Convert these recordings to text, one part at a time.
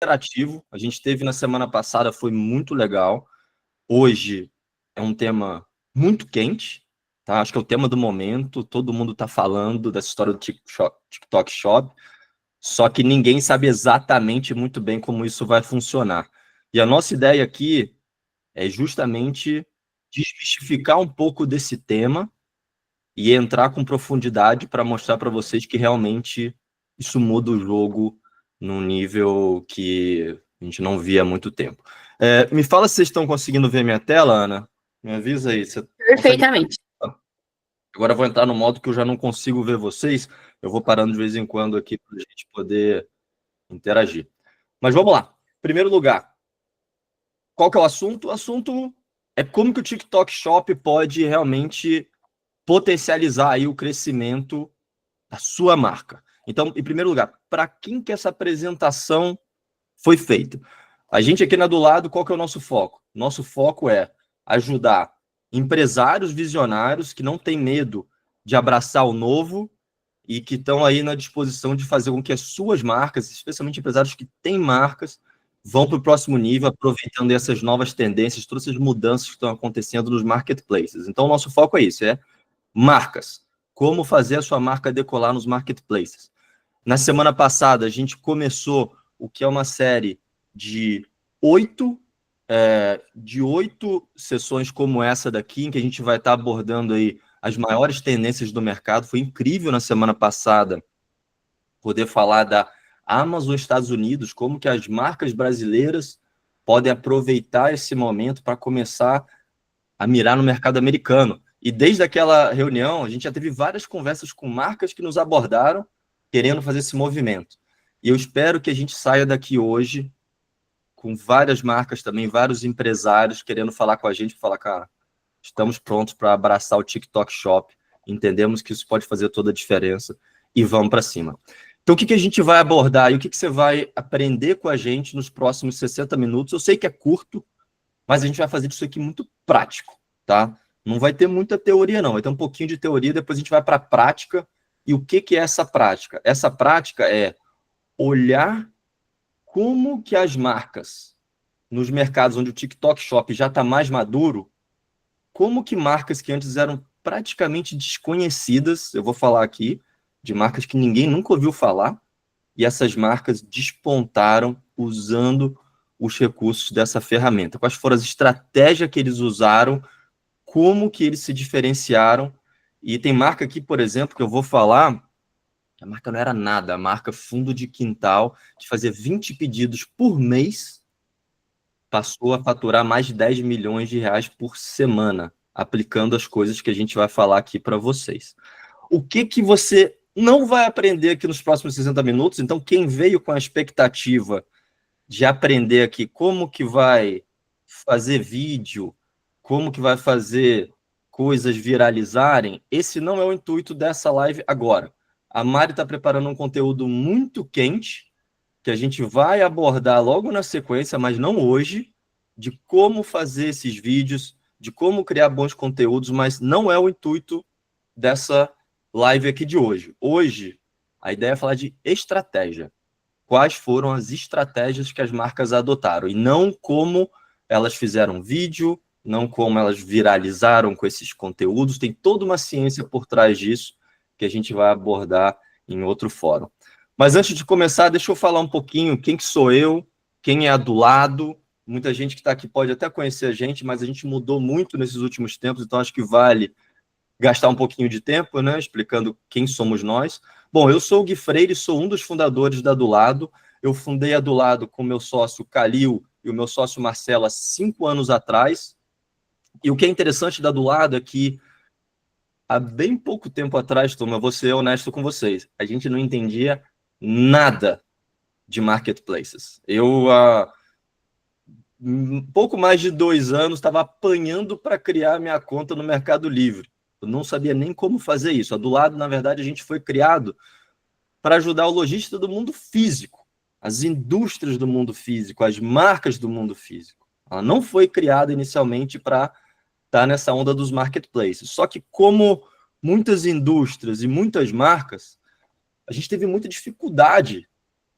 interativo. A gente teve na semana passada, foi muito legal. Hoje é um tema muito quente, tá? Acho que é o tema do momento. Todo mundo está falando dessa história do TikTok Shop, só que ninguém sabe exatamente muito bem como isso vai funcionar. E a nossa ideia aqui é justamente desmistificar um pouco desse tema e entrar com profundidade para mostrar para vocês que realmente isso muda o jogo num nível que a gente não via há muito tempo. Me fala se vocês estão conseguindo ver minha tela, Ana. Me avisa aí. Você Perfeitamente. consegue... Agora eu vou entrar no modo que eu já não consigo ver vocês. Eu vou parando de vez em quando aqui para a gente poder interagir. Mas vamos lá. Primeiro lugar, qual que é o assunto? O assunto é como que o TikTok Shop pode realmente potencializar aí o crescimento da sua marca. Então, em primeiro lugar, para quem que essa apresentação foi feita? A gente aqui na do lado, qual que é o nosso foco? Nosso foco é ajudar empresários visionários que não têm medo de abraçar o novo e que estão aí na disposição de fazer com que as suas marcas, especialmente empresários que têm marcas, vão para o próximo nível, aproveitando essas novas tendências, todas essas mudanças que estão acontecendo nos marketplaces. Então, o nosso foco é isso, é marcas. Como fazer a sua marca decolar nos marketplaces. Na semana passada, a gente começou o que é uma série de 8 sessões como essa daqui, em que a gente vai estar abordando aí as maiores tendências do mercado. Foi incrível na semana passada poder falar da Amazon Estados Unidos, como que as marcas brasileiras podem aproveitar esse momento para começar a mirar no mercado americano. E desde aquela reunião, a gente já teve várias conversas com marcas que nos abordaram querendo fazer esse movimento. E eu espero que a gente saia daqui hoje com várias marcas também, vários empresários querendo falar com a gente, falar, cara, estamos prontos para abraçar o TikTok Shop, entendemos que isso pode fazer toda a diferença e vamos para cima. Então, o que a gente vai abordar e o que você vai aprender com a gente nos próximos 60 minutos? Eu sei que é curto, mas a gente vai fazer isso aqui muito prático, tá? Não vai ter muita teoria, não. Vai ter um pouquinho de teoria, depois a gente vai para a prática. E o que é essa prática? Essa prática é olhar como que as marcas, nos mercados onde o TikTok Shop já está mais maduro, como que marcas que antes eram praticamente desconhecidas, eu vou falar aqui, de marcas que ninguém nunca ouviu falar, e essas marcas despontaram usando os recursos dessa ferramenta. Quais foram as estratégias que eles usaram, como que eles se diferenciaram. E tem marca aqui, por exemplo, que eu vou falar, a marca não era nada, a marca Fundo de Quintal, que fazia 20 pedidos por mês, passou a faturar mais de 10 milhões de reais por semana, aplicando as coisas que a gente vai falar aqui para vocês. O que você não vai aprender aqui nos próximos 60 minutos? Então, quem veio com a expectativa de aprender aqui como que vai fazer vídeo, como que vai fazer coisas viralizarem, esse não é o intuito dessa live agora. A Mari está preparando um conteúdo muito quente, que a gente vai abordar logo na sequência, mas não hoje, de como fazer esses vídeos, de como criar bons conteúdos, mas não é o intuito dessa live aqui de hoje. Hoje, a ideia é falar de estratégia. Quais foram as estratégias que as marcas adotaram e não como elas fizeram vídeo, não como elas viralizaram com esses conteúdos. Tem toda uma ciência por trás disso que a gente vai abordar em outro fórum. Mas antes de começar, deixa eu falar um pouquinho quem que sou eu, quem é a do lado. Muita gente que está aqui pode até conhecer a gente, mas a gente mudou muito nesses últimos tempos, então acho que vale gastar um pouquinho de tempo, né, explicando quem somos nós. Bom, eu sou o Gui Freire, sou um dos fundadores da Do Lado. Eu fundei a Do Lado com meu sócio Calil e o meu sócio Marcelo há 5 anos atrás. E o que é interessante da Do Lado é que há bem pouco tempo atrás, turma, vou ser honesto com vocês, a gente não entendia nada de marketplaces. Eu, há pouco mais de 2 anos, estava apanhando para criar minha conta no Mercado Livre. Eu não sabia nem como fazer isso. A Do Lado, na verdade, a gente foi criado para ajudar o lojista do mundo físico, as indústrias do mundo físico, as marcas do mundo físico. Ela não foi criada inicialmente para estar nessa onda dos marketplaces. Só que como muitas indústrias e muitas marcas, a gente teve muita dificuldade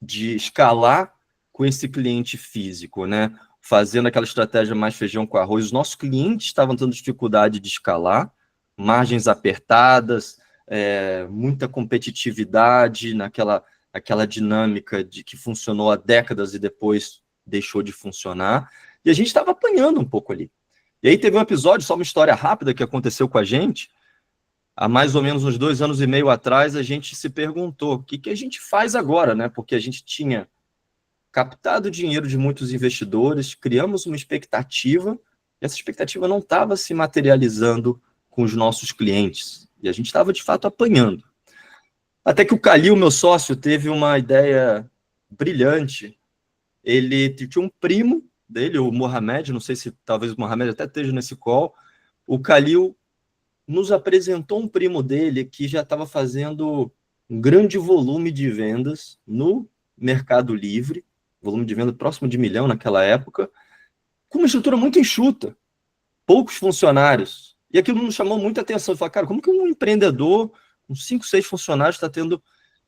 de escalar com esse cliente físico, né? Fazendo aquela estratégia mais feijão com arroz. Os nossos clientes estavam tendo dificuldade de escalar, margens apertadas, muita competitividade aquela dinâmica de que funcionou há décadas e depois deixou de funcionar. E a gente estava apanhando um pouco ali. E aí teve um episódio, só uma história rápida que aconteceu com a gente. Há mais ou menos uns 2 anos e meio atrás, a gente se perguntou o que a gente faz agora, né? Porque a gente tinha captado dinheiro de muitos investidores, criamos uma expectativa, e essa expectativa não estava se materializando com os nossos clientes. E a gente estava, de fato, apanhando. Até que o Calil, meu sócio, teve uma ideia brilhante. Ele tinha um primo dele, o Mohamed, não sei se talvez o Mohamed até esteja nesse call. O Calil nos apresentou um primo dele que já estava fazendo um grande volume de vendas no Mercado Livre, volume de venda próximo de 1 milhão naquela época, com uma estrutura muito enxuta, poucos funcionários. E aquilo nos chamou muita atenção. Falei, cara, como que um empreendedor, com 5, 6 funcionários, está tendo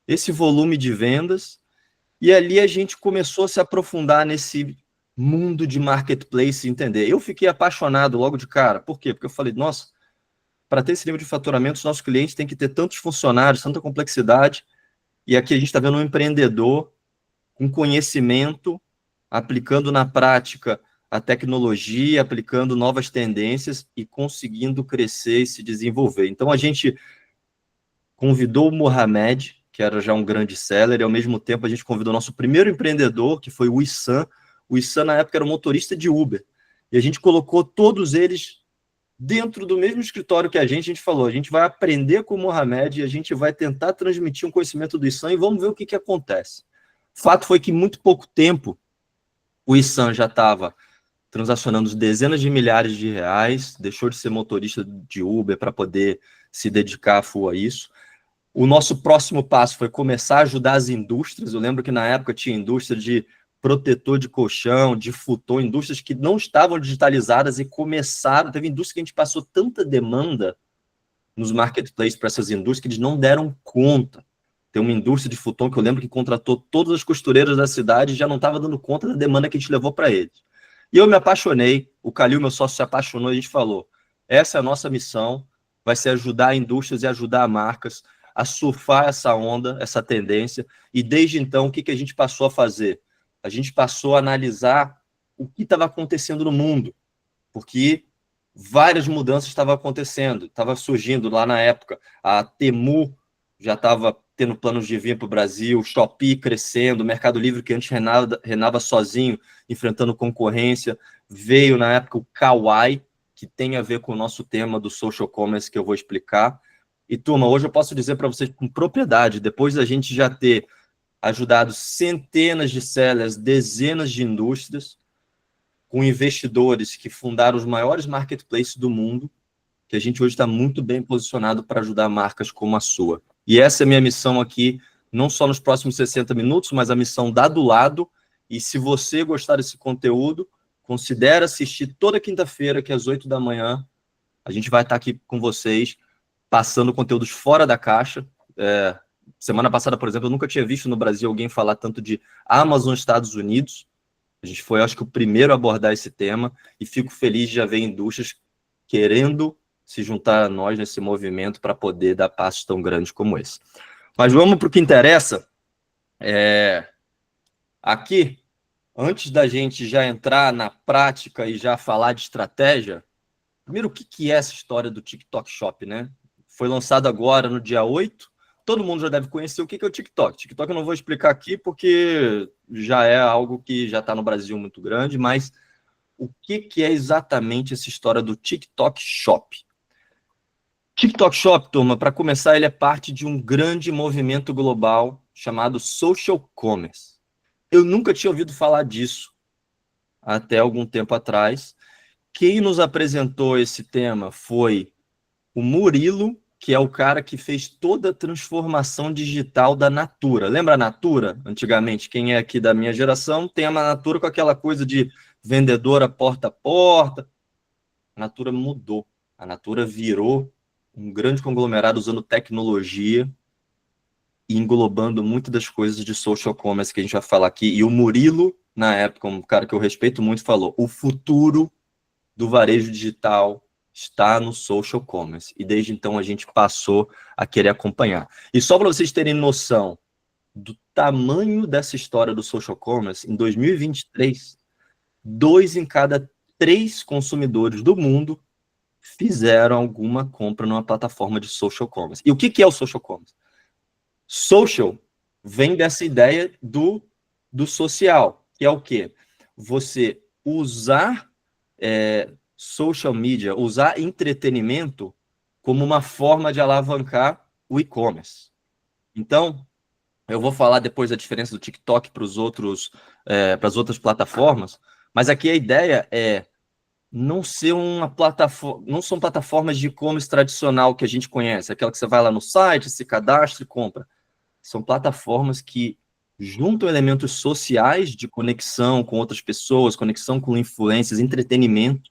esse volume de vendas? E ali a gente começou a se aprofundar nesse mundo de marketplace, entender. Eu fiquei apaixonado logo de cara. Por quê? Porque eu falei, nossa, para ter esse nível de faturamento, os nossos clientes têm que ter tantos funcionários, tanta complexidade. E aqui a gente está vendo um empreendedor com conhecimento, aplicando na prática a tecnologia, aplicando novas tendências e conseguindo crescer e se desenvolver. Então, a gente convidou o Mohamed, que era já um grande seller, e ao mesmo tempo a gente convidou o nosso primeiro empreendedor, que foi o Issam. O Issam, na época, era um motorista de Uber. E a gente colocou todos eles dentro do mesmo escritório que a gente falou, a gente vai aprender com o Mohamed e a gente vai tentar transmitir um conhecimento do Issam e vamos ver o que acontece. Fato foi que em muito pouco tempo o Issam já estava transacionando dezenas de milhares de reais, deixou de ser motorista de Uber para poder se dedicar full a isso. O nosso próximo passo foi começar a ajudar as indústrias. Eu lembro que na época tinha indústria de protetor de colchão, de futon, indústrias que não estavam digitalizadas e começaram. Teve indústria que a gente passou tanta demanda nos marketplaces para essas indústrias que eles não deram conta. Tem uma indústria de futon que eu lembro que contratou todas as costureiras da cidade e já não estava dando conta da demanda que a gente levou para eles. E eu me apaixonei, o Calil, meu sócio, se apaixonou e a gente falou, essa é a nossa missão, vai ser ajudar indústrias e ajudar marcas a surfar essa onda, essa tendência, e desde então, o que a gente passou a fazer? A gente passou a analisar o que estava acontecendo no mundo, porque várias mudanças estavam acontecendo, estava surgindo lá na época, a Temu já estava tendo planos de vir para o Brasil, o Shopee crescendo, o Mercado Livre, que antes renava sozinho, enfrentando concorrência, veio na época o Kawaii, que tem a ver com o nosso tema do social commerce, que eu vou explicar. E, turma, hoje eu posso dizer para vocês com propriedade, depois da gente já ter ajudado centenas de sellers, dezenas de indústrias, com investidores que fundaram os maiores marketplaces do mundo, que a gente hoje está muito bem posicionado para ajudar marcas como a sua. E essa é a minha missão aqui, não só nos próximos 60 minutos, mas a missão dá do lado. E se você gostar desse conteúdo, considere assistir toda quinta-feira, que às 8 da manhã, a gente vai estar aqui com vocês, passando conteúdos fora da caixa. Semana passada, por exemplo, eu nunca tinha visto no Brasil alguém falar tanto de Amazon Estados Unidos. A gente foi, acho que, o primeiro a abordar esse tema e fico feliz de já ver indústrias querendo se juntar a nós nesse movimento para poder dar passos tão grandes como esse. Mas vamos para o que interessa. Aqui, antes da gente já entrar na prática e já falar de estratégia, primeiro, o que é essa história do TikTok Shop, né? Foi lançado agora no dia 8. Todo mundo já deve conhecer o que é o TikTok. TikTok eu não vou explicar aqui porque já é algo que já está no Brasil muito grande, mas o que é exatamente essa história do TikTok Shop? TikTok Shop, turma, para começar, ele é parte de um grande movimento global chamado Social Commerce. Eu nunca tinha ouvido falar disso até algum tempo atrás. Quem nos apresentou esse tema foi o Murilo, que é o cara que fez toda a transformação digital da Natura. Lembra a Natura? Antigamente, quem é aqui da minha geração tem a Natura com aquela coisa de vendedora porta a porta. A Natura mudou. A Natura virou um grande conglomerado usando tecnologia e englobando muito das coisas de social commerce que a gente vai falar aqui. E o Murilo, na época, um cara que eu respeito muito, falou: o futuro do varejo digital está no social commerce. E desde então a gente passou a querer acompanhar. E só para vocês terem noção do tamanho dessa história do social commerce, em 2023, 2 em cada 3 consumidores do mundo fizeram alguma compra numa plataforma de social commerce. E o que é o social commerce? Social vem dessa ideia do social, que é o quê? Você usar social media, usar entretenimento como uma forma de alavancar o e-commerce. Então, eu vou falar depois a diferença do TikTok para os outros, para as outras plataformas, mas aqui a ideia é não ser uma plataforma, não são plataformas de e-commerce tradicional que a gente conhece, aquela que você vai lá no site, se cadastra e compra. São plataformas que juntam elementos sociais de conexão com outras pessoas, conexão com influências, entretenimento,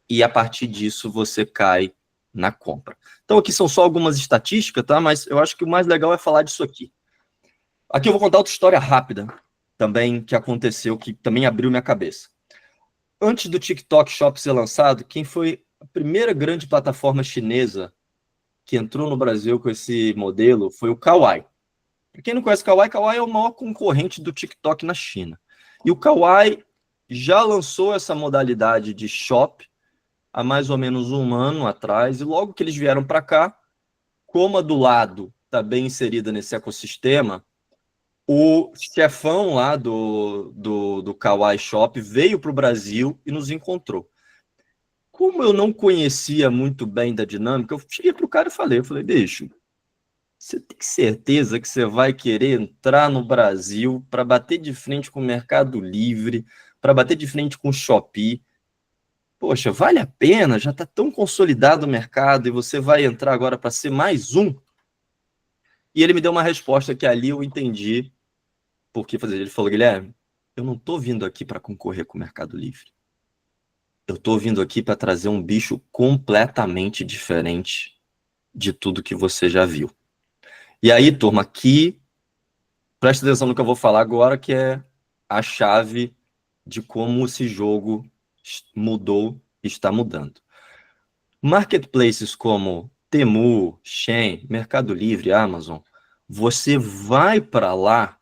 e a partir disso você cai na compra. Então aqui são só algumas estatísticas, tá? Mas eu acho que o mais legal é falar disso aqui. Aqui eu vou contar outra história rápida também que aconteceu, que também abriu minha cabeça. Antes do TikTok Shop ser lançado, quem foi a primeira grande plataforma chinesa que entrou no Brasil com esse modelo foi o Kawaii. Para quem não conhece o Kawaii, Kawaii é o maior concorrente do TikTok na China. E o Kawaii já lançou essa modalidade de shop há mais ou menos um ano atrás, e logo que eles vieram para cá, como a do lado está bem inserida nesse ecossistema, o chefão lá do Kawaii Shop veio para o Brasil e nos encontrou. Como eu não conhecia muito bem da dinâmica, eu cheguei para o cara e falei, bicho, você tem certeza que você vai querer entrar no Brasil para bater de frente com o Mercado Livre, para bater de frente com o Shopee? Poxa, vale a pena? Já está tão consolidado o mercado e você vai entrar agora para ser mais um? E ele me deu uma resposta que ali eu entendi por que fazer. Ele falou, Guilherme, eu não estou vindo aqui para concorrer com o Mercado Livre. Eu estou vindo aqui para trazer um bicho completamente diferente de tudo que você já viu. E aí, turma, aqui, presta atenção no que eu vou falar agora, que é a chave de como esse jogo mudou e está mudando. Marketplaces como Temu, Shein, Mercado Livre, Amazon, você vai para lá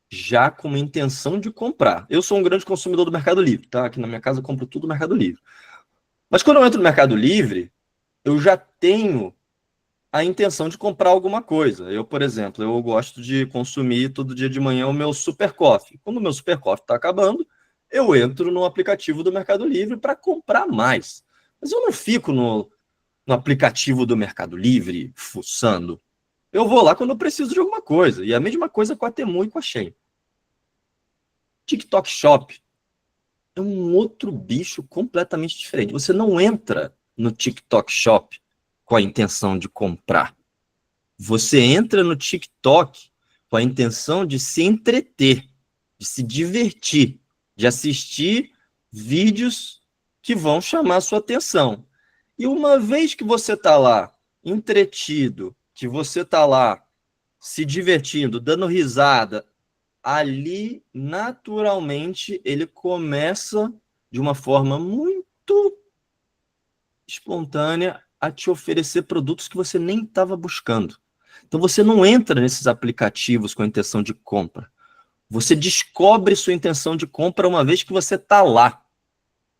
já com uma intenção de comprar. Eu sou um grande consumidor do Mercado Livre, tá? Aqui na minha casa eu compro tudo no Mercado Livre. Mas quando eu entro no Mercado Livre, eu já tenho a intenção de comprar alguma coisa. Eu, por exemplo, eu gosto de consumir todo dia de manhã o meu Super Coffee. Quando o meu Super Coffee está acabando, eu entro no aplicativo do Mercado Livre para comprar mais. Mas eu não fico no aplicativo do Mercado Livre fuçando. Eu vou lá quando eu preciso de alguma coisa. E a mesma coisa com a Temu e com a Shein. TikTok Shop é um outro bicho completamente diferente. Você não entra no TikTok Shop com a intenção de comprar. Você entra no TikTok com a intenção de se entreter, de se divertir, de assistir vídeos que vão chamar a sua atenção. E uma vez que você está lá entretido, que você está lá se divertindo, dando risada, ali, naturalmente, ele começa de uma forma muito espontânea a te oferecer produtos que você nem estava buscando. Então, você não entra nesses aplicativos com a intenção de compra. Você descobre sua intenção de compra uma vez que você está lá.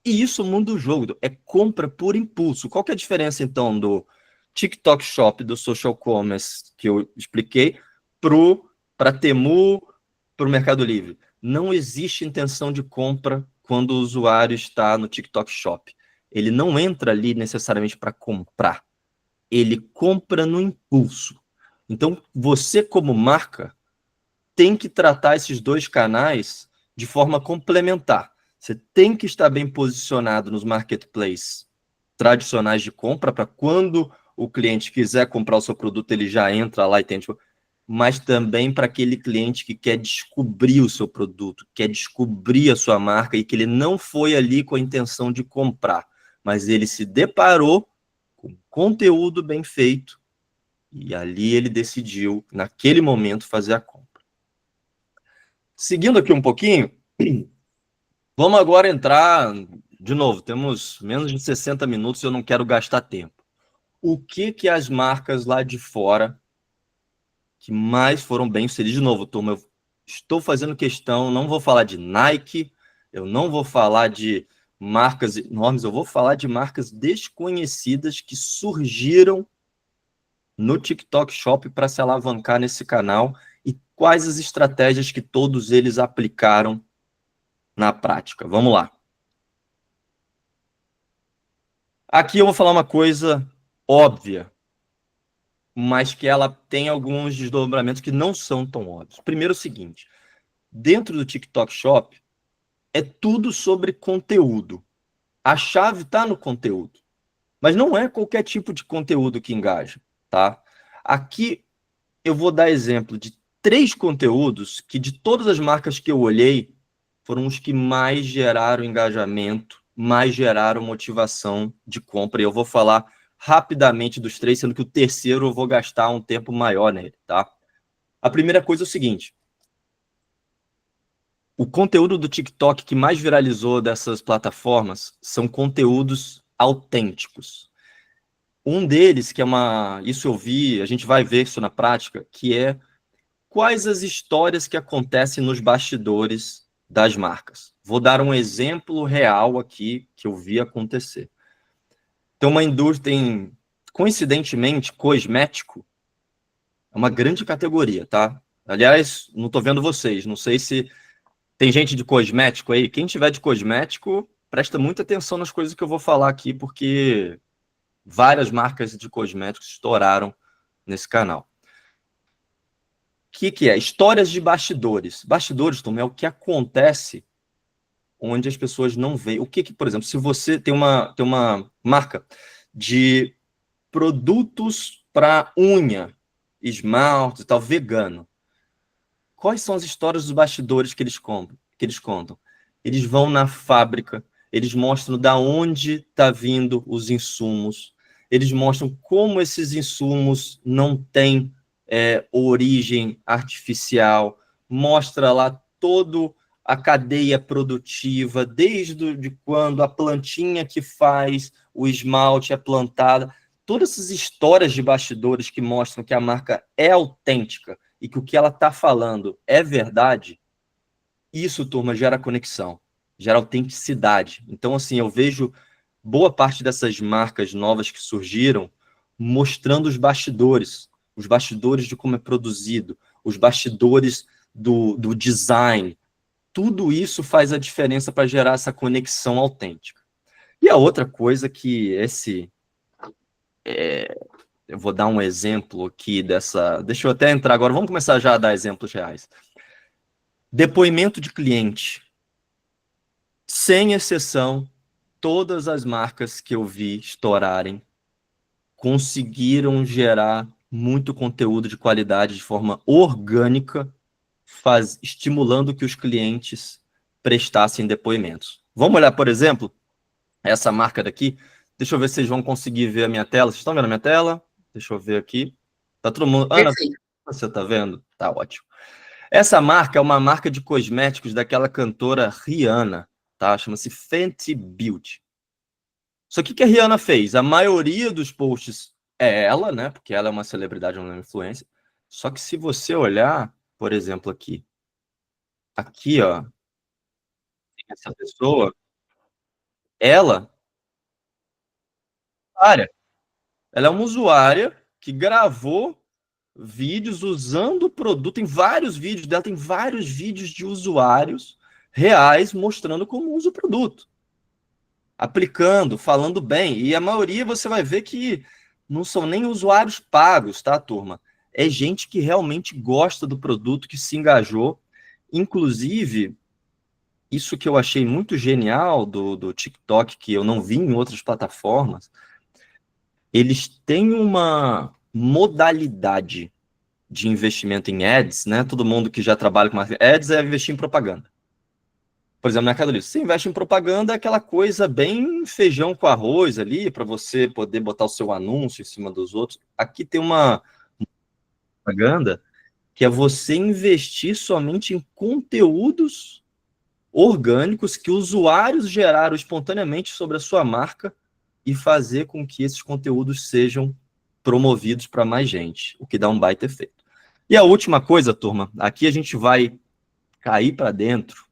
E isso muda o jogo. É compra por impulso. Qual que é a diferença, então, do TikTok Shop, do social commerce que eu expliquei, para Temu, para o Mercado Livre? Não existe intenção de compra quando o usuário está no TikTok Shop. Ele não entra ali necessariamente para comprar. Ele compra no impulso. Então, você como marca tem que tratar esses dois canais de forma complementar. Você tem que estar bem posicionado nos marketplaces tradicionais de compra para quando o cliente quiser comprar o seu produto, ele já entra lá e tem, mas também para aquele cliente que quer descobrir o seu produto, quer descobrir a sua marca e que ele não foi ali com a intenção de comprar, mas ele se deparou com conteúdo bem feito E ali ele decidiu, naquele momento, fazer a compra. Seguindo aqui um pouquinho, vamos agora entrar, de novo, temos menos de 60 minutos e eu não quero gastar tempo. O que as marcas lá de fora que mais foram bem-sucedidas? De novo, turma, eu estou fazendo questão, não vou falar de Nike, eu não vou falar de marcas enormes, eu vou falar de marcas desconhecidas que surgiram no TikTok Shop para se alavancar nesse canal e quais as estratégias que todos eles aplicaram na prática. Vamos lá. Aqui eu vou falar uma coisa óbvia, mas que ela tem alguns desdobramentos que não são tão óbvios. Primeiro, é o seguinte: dentro do TikTok Shop é tudo sobre conteúdo. A chave está no conteúdo, mas não é qualquer tipo de conteúdo que engaja, tá? Aqui eu vou dar exemplo de 3 conteúdos que, de todas as marcas que eu olhei, foram os que mais geraram engajamento, mais geraram motivação de compra. E eu vou falar rapidamente dos 3, sendo que o terceiro eu vou gastar um tempo maior nele, tá? A primeira coisa é o seguinte: o conteúdo do TikTok que mais viralizou dessas plataformas são conteúdos autênticos. Um deles, que é isso eu vi, a gente vai ver isso na prática, que é quais as histórias que acontecem nos bastidores das marcas. Vou dar um exemplo real aqui que eu vi acontecer. Tem uma indústria, coincidentemente, cosmético é uma grande categoria, tá? Aliás, não estou vendo vocês, não sei se tem gente de cosmético aí. Quem tiver de cosmético, presta muita atenção nas coisas que eu vou falar aqui, porque várias marcas de cosméticos estouraram nesse canal. O que é? Histórias de bastidores. Bastidores, Tom, é o que acontece onde as pessoas não veem. O que, por exemplo, se você tem uma marca de produtos para unha, esmalte e tal, vegano, quais são as histórias dos bastidores que eles contam? Eles vão na fábrica, eles mostram da onde está vindo os insumos, eles mostram como esses insumos não têm origem artificial, mostra lá todo a cadeia produtiva, desde de quando a plantinha que faz o esmalte é plantada, todas essas histórias de bastidores que mostram que a marca é autêntica e que o que ela está falando é verdade, isso, turma, gera conexão, gera autenticidade. Então, assim, eu vejo boa parte dessas marcas novas que surgiram mostrando os bastidores de como é produzido, os bastidores do design. Tudo isso faz a diferença para gerar essa conexão autêntica. E a outra coisa que eu vou dar um exemplo aqui dessa. Deixa eu até entrar agora. Vamos começar já a dar exemplos reais. Depoimento de cliente. Sem exceção, todas as marcas que eu vi estourarem conseguiram gerar muito conteúdo de qualidade de forma orgânica, estimulando que os clientes prestassem depoimentos. Vamos olhar, por exemplo, essa marca daqui. Deixa eu ver se vocês vão conseguir ver a minha tela. Vocês estão vendo a minha tela? Deixa eu ver aqui. Tá todo mundo... Ana, você tá vendo? Tá ótimo. Essa marca é uma marca de cosméticos daquela cantora Rihanna, tá? Chama-se Fenty Beauty. Só que o que a Rihanna fez? A maioria dos posts é ela, né? Porque ela é uma celebridade, uma influência. Só que se você olhar, por exemplo, aqui, ó, essa pessoa, ela é uma usuária que gravou vídeos usando o produto. Tem vários vídeos dela, tem vários vídeos de usuários reais mostrando como usa o produto, aplicando, falando bem. E a maioria você vai ver que não são nem usuários pagos, tá, turma? É gente que realmente gosta do produto, que se engajou. Inclusive, isso que eu achei muito genial do TikTok, que eu não vi em outras plataformas, eles têm uma modalidade de investimento em ads, né? Todo mundo que já trabalha com ads é investir em propaganda. Por exemplo, na Mercado Livre, você investe em propaganda, é aquela coisa bem feijão com arroz ali, para você poder botar o seu anúncio em cima dos outros. Aqui tem uma propaganda, que é você investir somente em conteúdos orgânicos que usuários geraram espontaneamente sobre a sua marca e fazer com que esses conteúdos sejam promovidos para mais gente, o que dá um baita efeito. E a última coisa, turma, aqui a gente vai cair para dentro,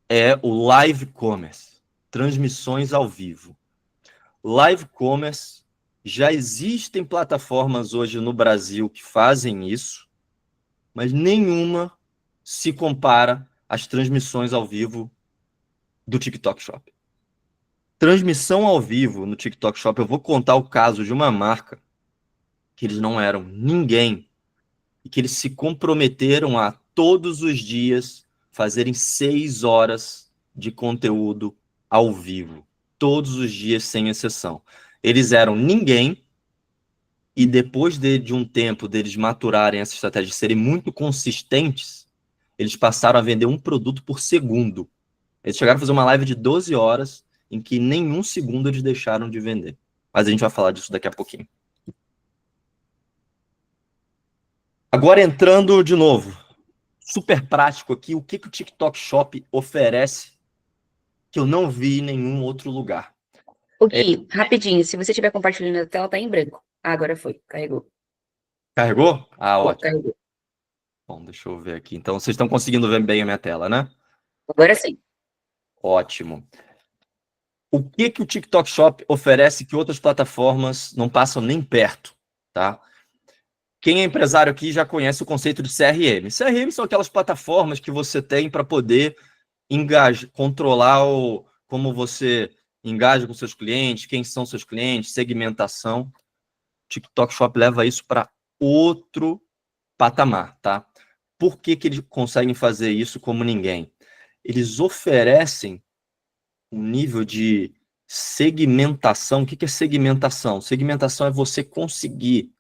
é o live commerce, transmissões ao vivo. Live commerce, já existem plataformas hoje no Brasil que fazem isso, mas nenhuma se compara às transmissões ao vivo do TikTok Shop. Transmissão ao vivo no TikTok Shop, eu vou contar o caso de uma marca que eles não eram ninguém e que eles se comprometeram a todos os dias fazerem 6 horas de conteúdo ao vivo, todos os dias sem exceção. Eles eram ninguém e depois de um tempo deles maturarem essa estratégia, de serem muito consistentes, eles passaram a vender um produto por segundo. Eles chegaram a fazer uma live de 12 horas em que nenhum segundo eles deixaram de vender. Mas a gente vai falar disso daqui a pouquinho. Agora entrando de novo, super prático aqui, o que o TikTok Shop oferece que eu não vi em nenhum outro lugar. O Gui, rapidinho, se você estiver compartilhando a tela, tá em branco. Ah, agora foi, carregou. Carregou? Ah, Pô, ótimo. carregou. Bom, deixa eu ver aqui. Então, vocês estão conseguindo ver bem a minha tela, né? Agora sim. Ótimo. O que o TikTok Shop oferece que outras plataformas não passam nem perto, tá? Quem é empresário aqui já conhece o conceito de CRM. CRM são aquelas plataformas que você tem para poder controlar como você engaja com seus clientes, quem são seus clientes, segmentação. TikTok Shop leva isso para outro patamar, tá? Por que eles conseguem fazer isso como ninguém? Eles oferecem um nível de segmentação. O que é segmentação? Segmentação é você conseguir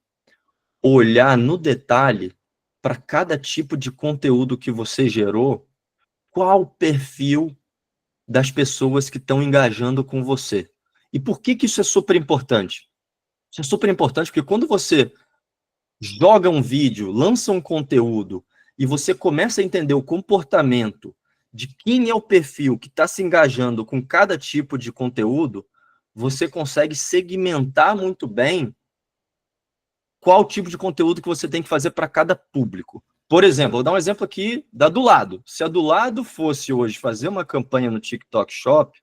olhar no detalhe para cada tipo de conteúdo que você gerou, qual o perfil das pessoas que estão engajando com você. E por que isso é super importante? Isso é super importante porque quando você joga um vídeo, lança um conteúdo e você começa a entender o comportamento de quem é o perfil que está se engajando com cada tipo de conteúdo, você consegue segmentar muito bem qual tipo de conteúdo que você tem que fazer para cada público. Por exemplo, vou dar um exemplo aqui da do lado. Se a do lado fosse hoje fazer uma campanha no TikTok Shop,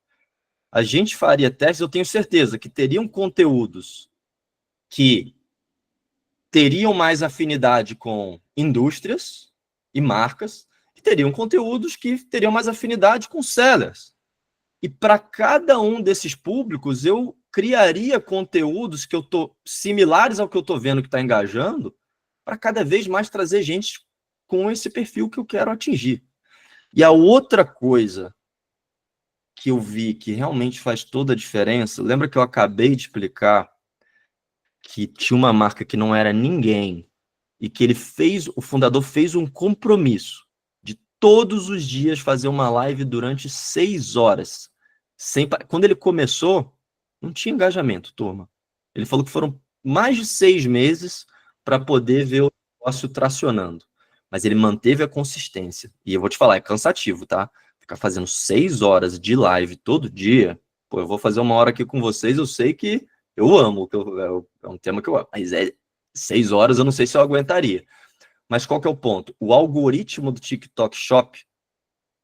a gente faria testes, eu tenho certeza que teriam conteúdos que teriam mais afinidade com indústrias e marcas, e teriam conteúdos que teriam mais afinidade com sellers. E para cada um desses públicos, eu criaria conteúdos que eu tô similares ao que eu estou vendo que está engajando, para cada vez mais trazer gente com esse perfil que eu quero atingir. E a outra coisa que eu vi que realmente faz toda a diferença, lembra que eu acabei de explicar que tinha uma marca que não era ninguém e que o fundador fez um compromisso de todos os dias fazer uma live durante 6 horas. Quando ele começou, não tinha engajamento, turma. Ele falou que foram mais de 6 meses para poder ver o negócio tracionando. Mas ele manteve a consistência. E eu vou te falar, é cansativo, tá? Ficar fazendo 6 horas de live todo dia. Pô, eu vou fazer 1 hora aqui com vocês, eu sei que eu amo, é um tema que eu amo. Mas 6 horas eu não sei se eu aguentaria. Mas qual que é o ponto? O algoritmo do TikTok Shop,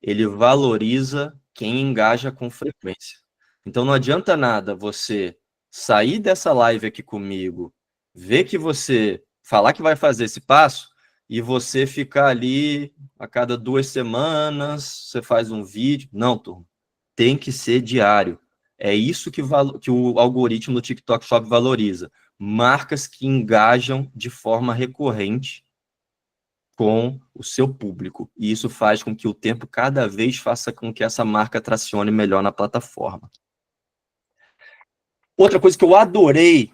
ele valoriza quem engaja com frequência. Então não adianta nada você sair dessa live aqui comigo, ver que você falar que vai fazer esse passo e você ficar ali a cada 2 semanas, você faz um vídeo. Não, turma. Tem que ser diário. É isso que o algoritmo do TikTok Shop valoriza. Marcas que engajam de forma recorrente com o seu público. E isso faz com que o tempo cada vez faça com que essa marca tracione melhor na plataforma. Outra coisa que eu adorei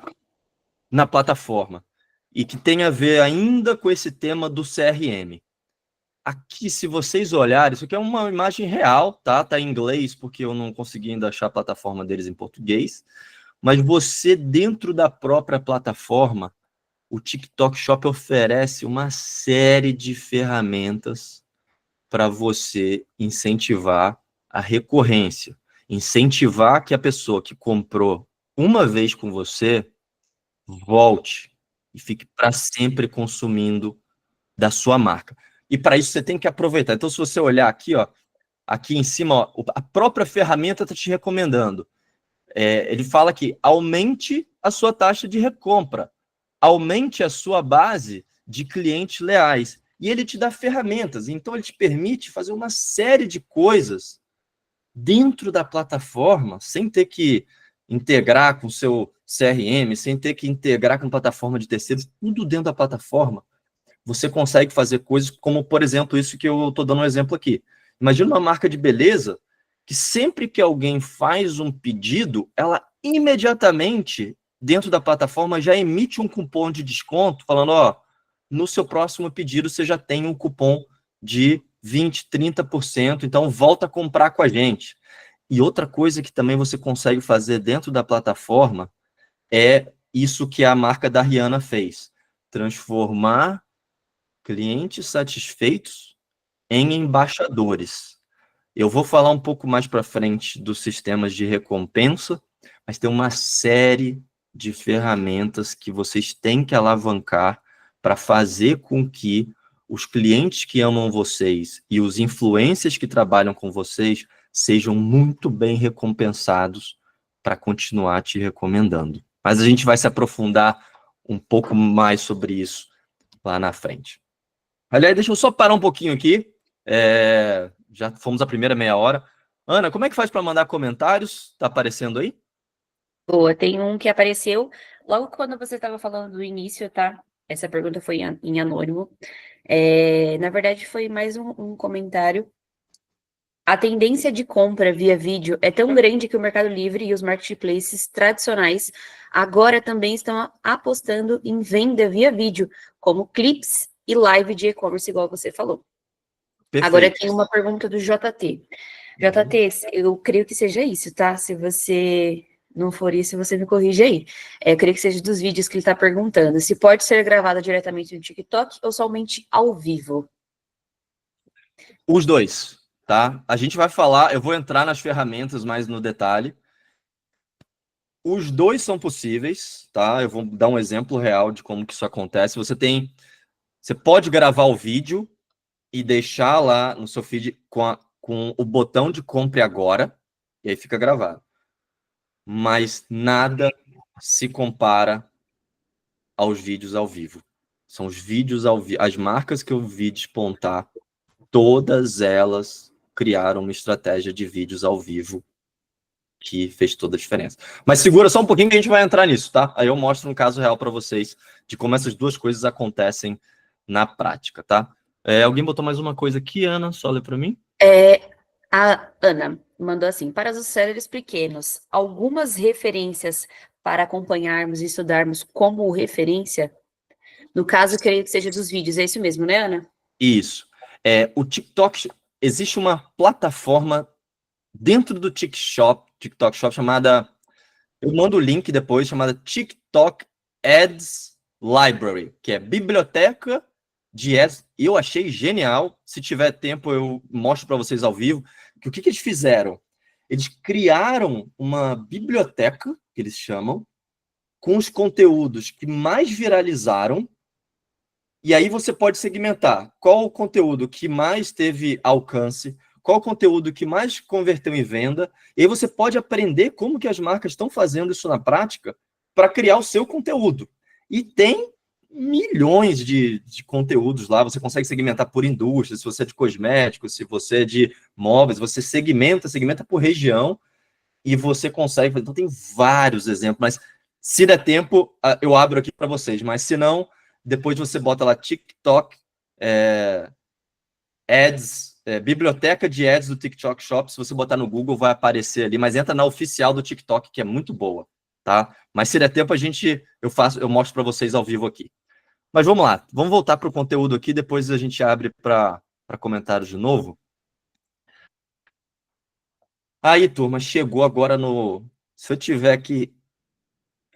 na plataforma e que tem a ver ainda com esse tema do CRM. Aqui, se vocês olharem, isso aqui é uma imagem real, tá? Tá em inglês porque eu não consegui ainda achar a plataforma deles em português. Mas você, dentro da própria plataforma, o TikTok Shop oferece uma série de ferramentas para você incentivar a recorrência, incentivar que a pessoa que comprou uma vez com você volte e fique para sempre consumindo da sua marca. E para isso você tem que aproveitar. Então, se você olhar aqui, ó, aqui em cima, ó, a própria ferramenta está te recomendando. Ele fala que aumente a sua taxa de recompra, aumente a sua base de clientes leais. E ele te dá ferramentas, então ele te permite fazer uma série de coisas dentro da plataforma, sem ter que integrar com o seu CRM, sem ter que integrar com plataforma de terceiros, tudo dentro da plataforma. Você consegue fazer coisas como, por exemplo, isso que eu estou dando um exemplo aqui. Imagina uma marca de beleza que sempre que alguém faz um pedido, ela imediatamente, dentro da plataforma, já emite um cupom de desconto, falando, ó, no seu próximo pedido você já tem um cupom de 20, 30%, então volta a comprar com a gente. E outra coisa que também você consegue fazer dentro da plataforma é isso que a marca da Rihanna fez. Transformar clientes satisfeitos em embaixadores. Eu vou falar um pouco mais para frente dos sistemas de recompensa, mas tem uma série de ferramentas que vocês têm que alavancar para fazer com que os clientes que amam vocês e os influencers que trabalham com vocês sejam muito bem recompensados para continuar te recomendando. Mas a gente vai se aprofundar um pouco mais sobre isso lá na frente. Aliás, deixa eu só parar um pouquinho aqui. Já fomos a primeira meia hora. Ana, como é que faz para mandar comentários? Tá aparecendo aí? Boa, tem um que apareceu logo quando você estava falando do início, tá? Essa pergunta foi em anônimo. Na verdade, foi mais um comentário. A tendência de compra via vídeo é tão grande que o Mercado Livre e os marketplaces tradicionais agora também estão apostando em venda via vídeo, como clips e live de e-commerce, igual você falou. Agora Perfeito. tem uma pergunta do JT. JT, eu creio que seja isso, tá? Se você não for isso, você me corrige aí. Eu creio que seja dos vídeos que ele está perguntando. Se pode ser gravado diretamente no TikTok ou somente ao vivo? Os dois, tá? A gente vai falar, eu vou entrar nas ferramentas mais no detalhe. Os dois são possíveis, tá? Eu vou dar um exemplo real de como que isso acontece. Você pode gravar o vídeo e deixar lá no seu feed com o botão de compre agora, e aí fica gravado. Mas nada se compara aos vídeos ao vivo. São os vídeos ao vivo. As marcas que eu vi despontar, todas elas criaram uma estratégia de vídeos ao vivo que fez toda a diferença. Mas segura só um pouquinho que a gente vai entrar nisso, tá? Aí eu mostro um caso real para vocês de como essas duas coisas acontecem na prática, tá? Alguém botou mais uma coisa aqui, Ana? Só lê para mim. A Ana mandou assim: para os sellers pequenos, algumas referências para acompanharmos e estudarmos como referência? No caso, creio que seja dos vídeos, é isso mesmo, né, Ana? Isso. O TikTok, existe uma plataforma dentro do TikTok Shop chamada, eu mando o link depois, chamada TikTok Ads Library, que é biblioteca de ads. Eu achei genial. Se tiver tempo, eu mostro para vocês ao vivo. Que o que eles fizeram? Eles criaram uma biblioteca, que eles chamam, com os conteúdos que mais viralizaram. E aí você pode segmentar qual o conteúdo que mais teve alcance, qual o conteúdo que mais converteu em venda, e aí você pode aprender como que as marcas estão fazendo isso na prática para criar o seu conteúdo. E tem milhões de conteúdos lá, você consegue segmentar por indústria, se você é de cosméticos, se você é de móveis, você segmenta por região, e você consegue, então tem vários exemplos, mas se der tempo, eu abro aqui para vocês, mas se não, depois você bota lá TikTok Ads, biblioteca de ads do TikTok Shop. Se você botar no Google, vai aparecer ali, mas entra na oficial do TikTok, que é muito boa, tá? Mas se der tempo, eu mostro para vocês ao vivo aqui. Mas vamos lá, vamos voltar para o conteúdo aqui, depois a gente abre para comentários de novo. Aí, turma, chegou agora no... Se eu tiver que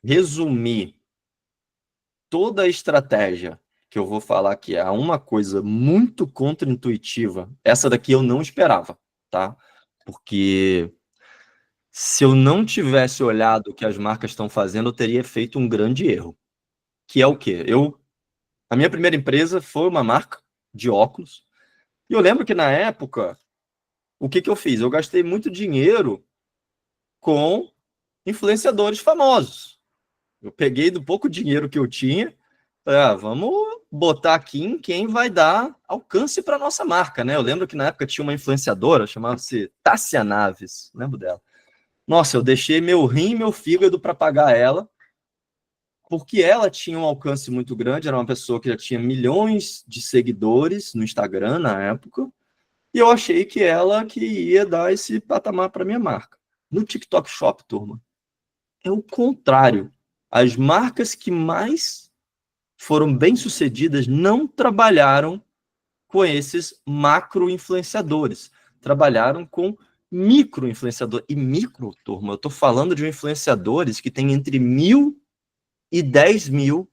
resumir toda a estratégia que eu vou falar que é uma coisa muito contraintuitiva, essa daqui eu não esperava, tá? Porque se eu não tivesse olhado o que as marcas estão fazendo, eu teria feito um grande erro. Que é o quê? A minha primeira empresa foi uma marca de óculos. E eu lembro que na época, o que eu fiz? Eu gastei muito dinheiro com influenciadores famosos. Eu peguei do pouco dinheiro que eu tinha, falei, vamos botar aqui em quem vai dar alcance para nossa marca, né? Eu lembro que na época tinha uma influenciadora, chamava-se Tássia Naves, lembro dela. Nossa, eu deixei meu rim e meu fígado para pagar ela, porque ela tinha um alcance muito grande, era uma pessoa que já tinha milhões de seguidores no Instagram na época, e eu achei que ela que ia dar esse patamar para minha marca. No TikTok Shop, turma, é o contrário. As marcas que mais foram bem-sucedidas não trabalharam com esses macro-influenciadores, trabalharam com micro-influenciadores. E micro, turma, eu estou falando de influenciadores que têm entre 1.000 e 10.000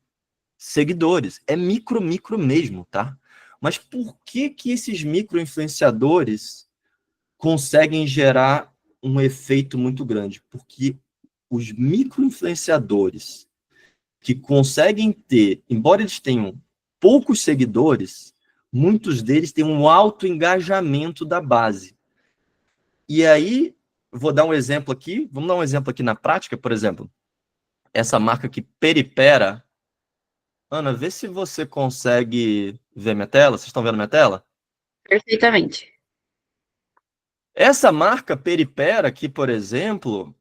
seguidores. É micro mesmo, tá? Mas por que esses micro-influenciadores conseguem gerar um efeito muito grande? Porque os micro-influenciadores que conseguem ter, embora eles tenham poucos seguidores, muitos deles têm um alto engajamento da base. E aí, vou dar um exemplo aqui, vamos dar um exemplo aqui na prática, por exemplo, essa marca aqui, Peripera. Ana, vê se você consegue ver minha tela. Vocês estão vendo minha tela? Perfeitamente. Essa marca Peripera aqui, por exemplo,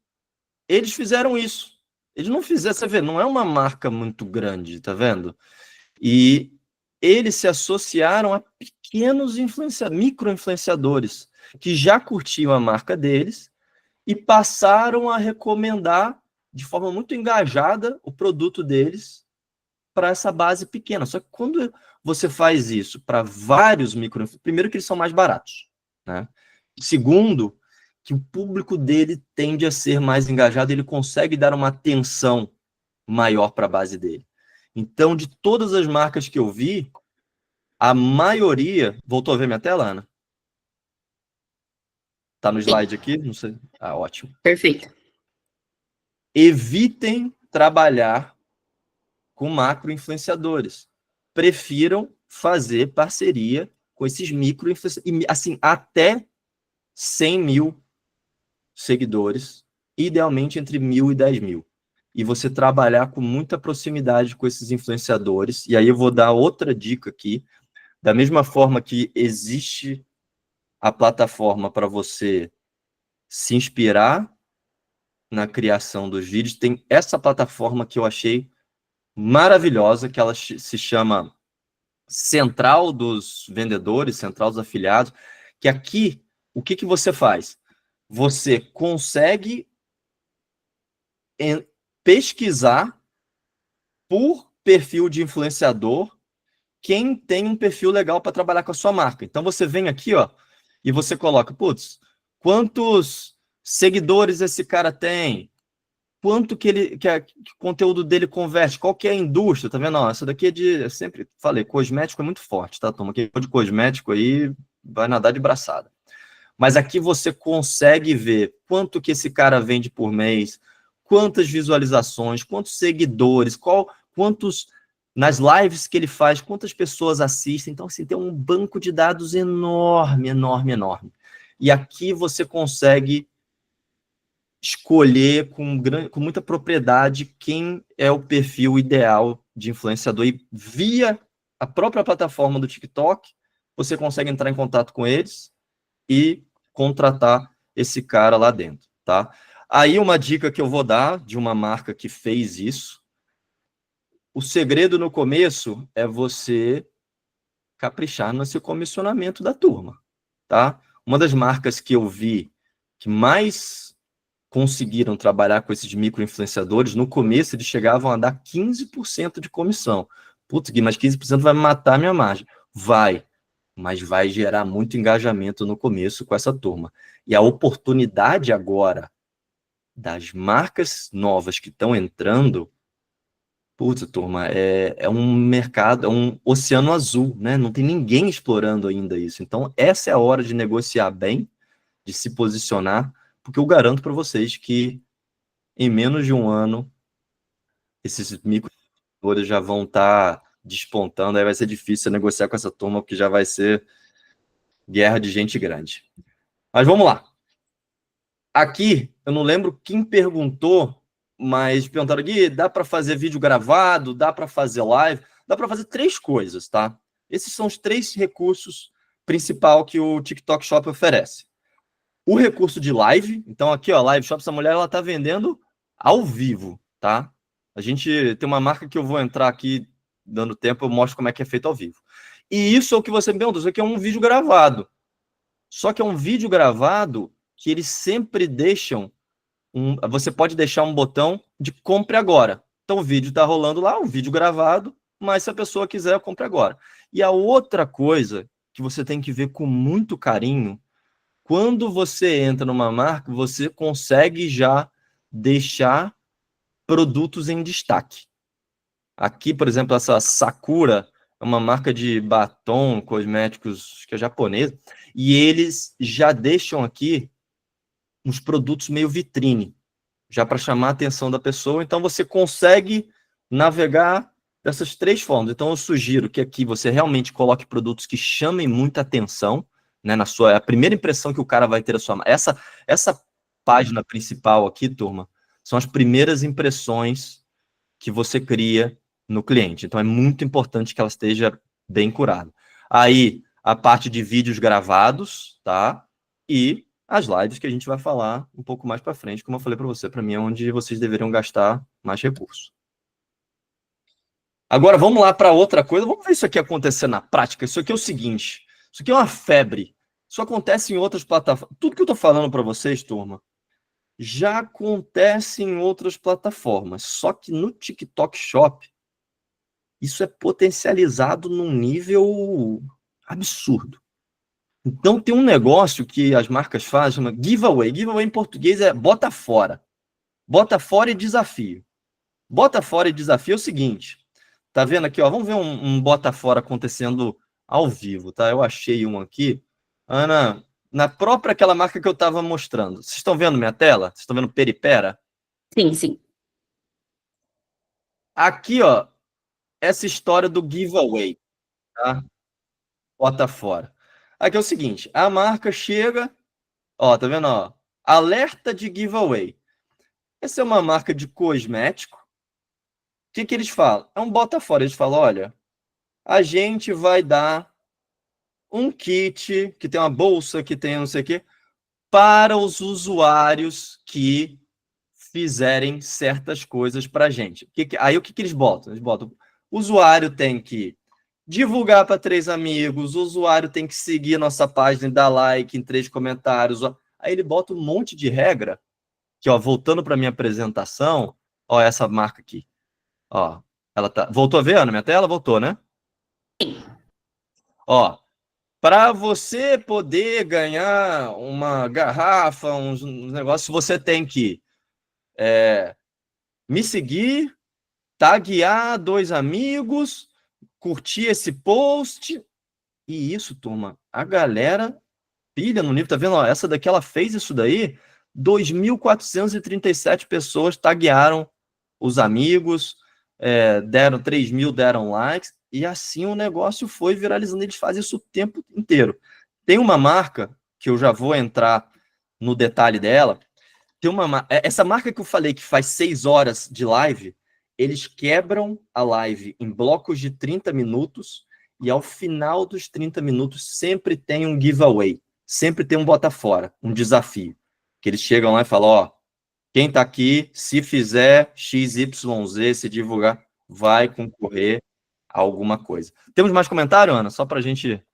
eles fizeram isso. Eles não fizeram, você vê, não é uma marca muito grande, tá vendo? E eles se associaram a pequenos micro-influenciadores que já curtiam a marca deles e passaram a recomendar de forma muito engajada o produto deles para essa base pequena. Só que quando você faz isso para vários micro-influenciadores, primeiro que eles são mais baratos, né? Segundo, que o público dele tende a ser mais engajado, ele consegue dar uma atenção maior para a base dele. Então, de todas as marcas que eu vi, a maioria... Voltou a ver minha tela, Ana? Tá no slide aqui? Não sei. Ah, ótimo. Perfeito. Evitem trabalhar com macro-influenciadores. Prefiram fazer parceria com esses micro-influenciadores. Assim, até 100.000 seguidores, idealmente entre 1.000 e 10.000. E você trabalhar com muita proximidade com esses influenciadores. E aí eu vou dar outra dica aqui. Da mesma forma que existe a plataforma para você se inspirar na criação dos vídeos, tem essa plataforma que eu achei maravilhosa, que ela se chama Central dos Vendedores, Central dos Afiliados, que aqui, o que você faz? Você consegue pesquisar por perfil de influenciador quem tem um perfil legal para trabalhar com a sua marca. Então você vem aqui, ó, e você coloca, putz, quantos seguidores esse cara tem? Quanto que o conteúdo dele converte? Qual que é a indústria? Tá vendo? Ó, essa daqui é de, eu sempre falei, cosmético é muito forte, tá, turma? Quem for de cosmético aí vai nadar de braçada. Mas aqui você consegue ver quanto que esse cara vende por mês, quantas visualizações, quantos seguidores, quantos nas lives que ele faz, quantas pessoas assistem. Então, assim, tem um banco de dados enorme, enorme, enorme. E aqui você consegue escolher com muita propriedade quem é o perfil ideal de influenciador. E via a própria plataforma do TikTok, você consegue entrar em contato com eles e contratar esse cara lá dentro, tá? Aí uma dica que eu vou dar de uma marca que fez isso. O segredo no começo é você caprichar nesse comissionamento da turma, tá? Uma das marcas que eu vi que mais conseguiram trabalhar com esses micro-influenciadores, no começo eles chegavam a dar 15% de comissão. Putz, Gui, mas 15% vai matar a minha margem. Vai, mas vai gerar muito engajamento no começo com essa turma. E a oportunidade agora das marcas novas que estão entrando, Putz, turma, é um mercado, é um oceano azul, né? Não tem ninguém explorando ainda isso. Então, essa é a hora de negociar bem, de se posicionar, porque eu garanto para vocês que em menos de um ano, esses microdores já vão estar despontando, aí vai ser difícil negociar com essa turma, porque já vai ser guerra de gente grande. Mas vamos lá. Aqui, eu não lembro quem perguntou, mas perguntaram, Gui, dá para fazer vídeo gravado, dá para fazer live, dá para fazer 3 coisas, tá? Esses são os 3 recursos principal que o TikTok Shop oferece. O recurso de live, então aqui, ó, Live Shop, essa mulher, ela tá vendendo ao vivo, tá? A gente tem uma marca que eu vou entrar aqui, dando tempo, eu mostro como é que é feito ao vivo. E isso é o que você me perguntou, isso aqui é um vídeo gravado. Só que é um vídeo gravado que eles sempre deixam você pode deixar um botão de compre agora. Então o vídeo está rolando lá, um vídeo gravado, mas se a pessoa quiser, compre agora. E a outra coisa que você tem que ver com muito carinho, quando você entra numa marca, você consegue já deixar produtos em destaque. Aqui, por exemplo, essa Sakura é uma marca de batom, cosméticos, que é japonesa, e eles já deixam aqui uns produtos meio vitrine, já para chamar a atenção da pessoa. Então, você consegue navegar dessas 3 formas. Então, eu sugiro que aqui você realmente coloque produtos que chamem muita atenção, né, a primeira impressão que o cara vai ter da sua marca. Essa página principal aqui, turma, são as primeiras impressões que você cria no cliente. Então, é muito importante que ela esteja bem curada. Aí, a parte de vídeos gravados, tá? E as lives que a gente vai falar um pouco mais para frente, como eu falei para você, para mim é onde vocês deveriam gastar mais recursos. Agora, vamos lá para outra coisa. Vamos ver isso aqui acontecer na prática. Isso aqui é o seguinte, isso aqui é uma febre. Isso acontece em outras plataformas. Tudo que eu estou falando para vocês, turma, já acontece em outras plataformas. Só que no TikTok Shop, isso é potencializado num nível absurdo. Então tem um negócio que as marcas fazem, chama giveaway. Giveaway em português é bota fora. Bota fora e desafio. Bota fora e desafio é o seguinte. Tá vendo aqui, ó? Vamos ver um bota fora acontecendo ao vivo, tá? Eu achei um aqui. Ana, na própria aquela marca que eu estava mostrando. Vocês estão vendo minha tela? Vocês estão vendo Peripera? Sim, sim. Aqui, ó, essa história do giveaway, tá? Bota fora. Aqui é o seguinte, a marca chega, ó, tá vendo, ó? Alerta de giveaway. Essa é uma marca de cosmético. O que que eles falam? É um bota fora. Eles falam, olha, a gente vai dar um kit que tem uma bolsa, que tem não sei o quê, para os usuários que fizerem certas coisas para a gente. Aí o que que eles botam? Eles botam, o usuário tem que divulgar para 3 amigos, o usuário tem que seguir a nossa página e dar like em 3 comentários. Aí ele bota um monte de regra, que, ó, voltando para minha apresentação, ó, essa marca aqui, ó, ela tá, voltou a ver na minha tela? Voltou, né? Ó, para você poder ganhar uma garrafa, uns negócios, você tem que me seguir, taguear 2 amigos, curtir esse post. E isso, turma, a galera pilha no nível, tá vendo? Ó, essa daqui, ela fez isso daí, 2.437 pessoas taguearam os amigos, deram 3.000, deram likes, e assim o negócio foi viralizando. Eles fazem isso o tempo inteiro. Tem uma marca, que eu já vou entrar no detalhe dela, essa marca que eu falei que faz 6 horas de live, eles quebram a live em blocos de 30 minutos, e ao final dos 30 minutos sempre tem um giveaway, sempre tem um bota fora, um desafio, que eles chegam lá e falam, ó, quem tá aqui, se fizer XYZ, se divulgar, vai concorrer a alguma coisa. Temos mais comentário, Ana? Só pra gente...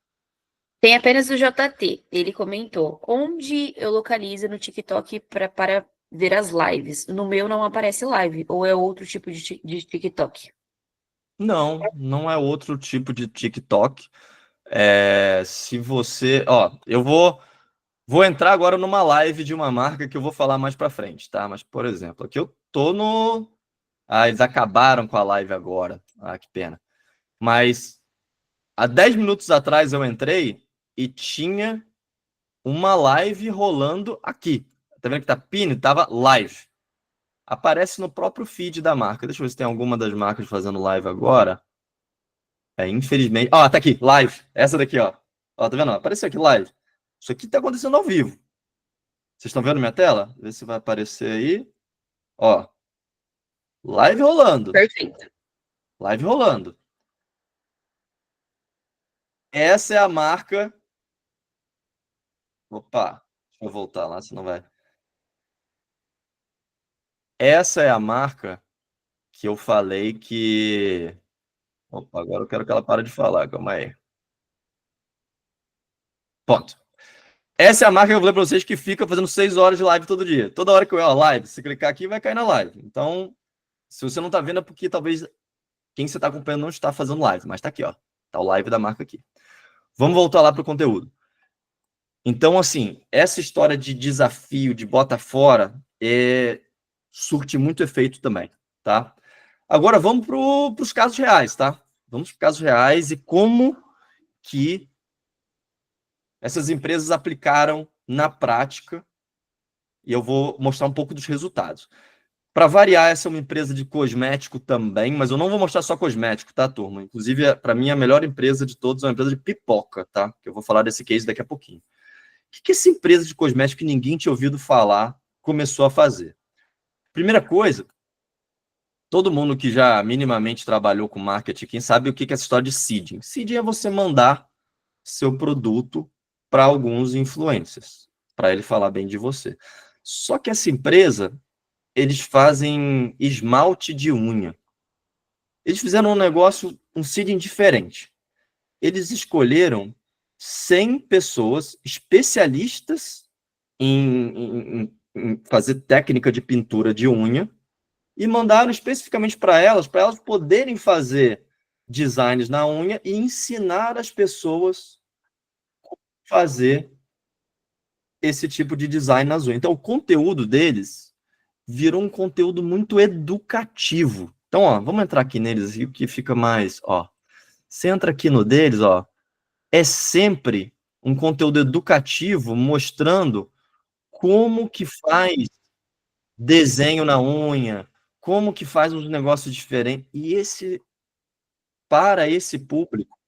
Tem apenas o JT. Ele comentou: onde eu localizo no TikTok para ver as lives? No meu não aparece live, ou é outro tipo de TikTok? Não, não é outro tipo de TikTok. Se você... Ó, eu vou entrar agora numa live de uma marca que eu vou falar mais para frente, tá? Mas, por exemplo, aqui eu tô Ah, eles acabaram com a live agora. Ah, que pena. Mas há 10 minutos atrás eu entrei e tinha uma live rolando aqui. Tá vendo que tá pin? Tava live. Aparece no próprio feed da marca. Deixa eu ver se tem alguma das marcas fazendo live agora. Infelizmente. Ó, tá aqui, live. Essa daqui, ó. Ó, tá vendo? Apareceu aqui, live. Isso aqui tá acontecendo ao vivo. Vocês estão vendo minha tela? Vê se vai aparecer aí. Ó. Live rolando. Perfeito. Live rolando. Essa é a marca. Opa, deixa eu voltar lá, senão vai. Essa é a marca que eu falei que. Opa, agora eu quero que ela pare de falar, calma aí. Ponto. Essa é a marca que eu falei para vocês que fica fazendo 6 horas de live todo dia. Toda hora que eu ia live, se clicar aqui, vai cair na live. Então, se você não está vendo, é porque talvez quem você está acompanhando não está fazendo live, mas está aqui, ó. Tá o live da marca aqui. Vamos voltar lá para o conteúdo. Então, assim, essa história de desafio, de bota fora, surte muito efeito também, tá? Agora, vamos para os casos reais, tá? Vamos para os casos reais e como que essas empresas aplicaram na prática, e eu vou mostrar um pouco dos resultados. Para variar, essa é uma empresa de cosmético também, mas eu não vou mostrar só cosmético, tá, turma? Inclusive, para mim, a melhor empresa de todos é uma empresa de pipoca, tá? Que eu vou falar desse case daqui a pouquinho. O que essa empresa de cosmético que ninguém tinha ouvido falar começou a fazer? Primeira coisa, todo mundo que já minimamente trabalhou com marketing, quem sabe o que é essa história de seeding? Seeding é você mandar seu produto para alguns influencers, para ele falar bem de você. Só que essa empresa, eles fazem esmalte de unha. Eles fizeram um negócio, um seeding diferente. Eles escolheram 100 pessoas especialistas em fazer técnica de pintura de unha e mandaram especificamente para elas poderem fazer designs na unha e ensinar as pessoas a fazer esse tipo de design nas unhas. Então, o conteúdo deles virou um conteúdo muito educativo. Então, ó, vamos entrar aqui neles aqui, que fica mais, ó. Você entra aqui no deles, ó, é sempre um conteúdo educativo mostrando como que faz desenho na unha, como que faz uns negócios diferentes. E para esse público,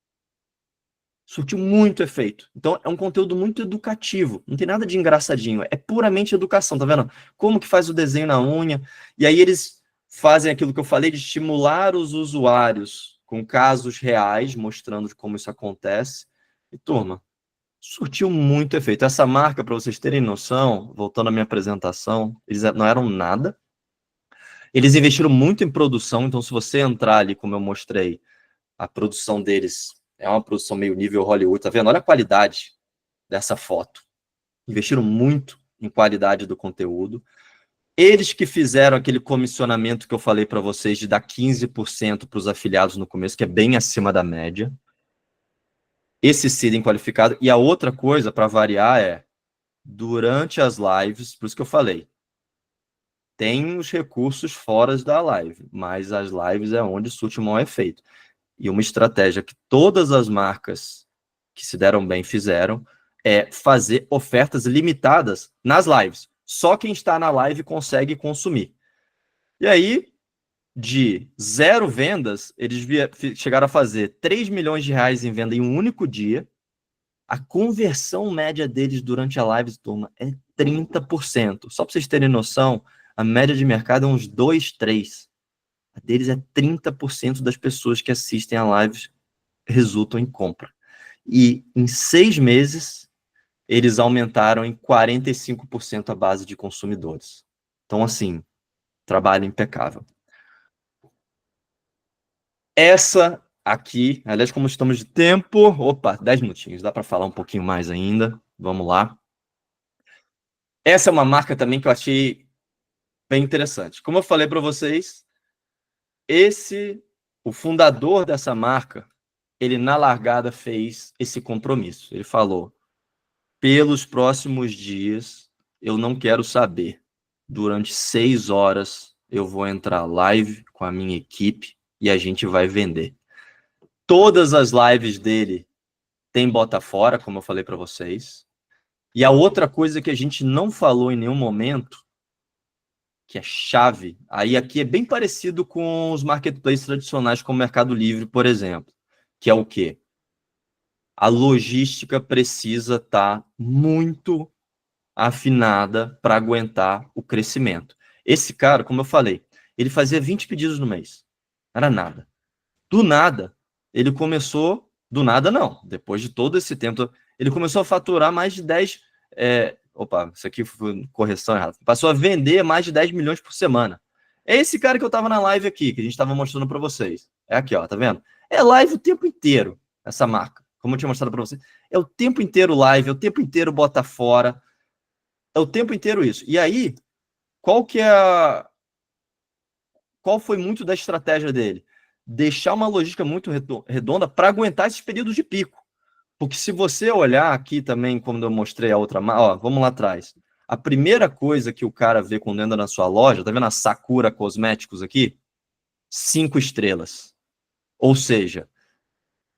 surtiu muito efeito. Então, é um conteúdo muito educativo. Não tem nada de engraçadinho. É puramente educação, tá vendo? Como que faz o desenho na unha. E aí eles fazem aquilo que eu falei de estimular os usuários com casos reais, mostrando como isso acontece. E, turma, surtiu muito efeito. Essa marca, para vocês terem noção, voltando à minha apresentação, eles não eram nada. Eles investiram muito em produção, então se você entrar ali, como eu mostrei, a produção deles é uma produção meio nível Hollywood, tá vendo? Olha a qualidade dessa foto. Investiram muito em qualidade do conteúdo. Eles que fizeram aquele comissionamento que eu falei para vocês de dar 15% para os afiliados no começo, que é bem acima da média. Esse seeding qualificado. E a outra coisa, para variar, é durante as lives, por isso que eu falei, tem os recursos fora da live, mas as lives é onde surte o maior efeito. E uma estratégia que todas as marcas que se deram bem fizeram é fazer ofertas limitadas nas lives. Só quem está na live consegue consumir. E aí, de 0 vendas, eles chegaram a fazer 3 milhões de reais em venda em um único dia. A conversão média deles durante a live, turma, é 30%. Só para vocês terem noção, a média de mercado é uns 2, 3. A deles é 30% das pessoas que assistem a lives resultam em compra. E em 6 meses, eles aumentaram em 45% a base de consumidores. Então, assim, trabalho impecável. Essa aqui, aliás, como estamos de tempo, opa, 10 minutinhos, dá para falar um pouquinho mais ainda, vamos lá. Essa é uma marca também que eu achei bem interessante. Como eu falei para vocês, o fundador dessa marca, ele na largada fez esse compromisso. Ele falou: pelos próximos dias, eu não quero saber durante 6 horas eu vou entrar live com a minha equipe e a gente vai vender. Todas as lives dele tem bota fora, como eu falei para vocês. E a outra coisa que a gente não falou em nenhum momento, que é chave, aí aqui é bem parecido com os marketplaces tradicionais como o Mercado Livre, por exemplo, que é o quê? A logística precisa estar muito afinada para aguentar o crescimento. Esse cara, como eu falei, ele fazia 20 pedidos no mês. Não era nada. Do nada, ele começou... Do nada, não. Depois de todo esse tempo, ele começou a faturar mais de 10... Opa, isso aqui foi correção errada. Passou a vender mais de 10 milhões por semana. É esse cara que eu estava na live aqui, que a gente estava mostrando para vocês. É aqui, ó, tá vendo? É live o tempo inteiro, essa marca. Como eu tinha mostrado para vocês. É o tempo inteiro live, é o tempo inteiro bota fora. É o tempo inteiro isso. E aí, qual foi muito da estratégia dele? Deixar uma logística muito redonda para aguentar esses períodos de pico. Porque se você olhar aqui também, quando eu mostrei a outra, ó, vamos lá atrás. A primeira coisa que o cara vê quando entra na sua loja, tá vendo a Sakura Cosméticos aqui? 5 estrelas. Ou seja,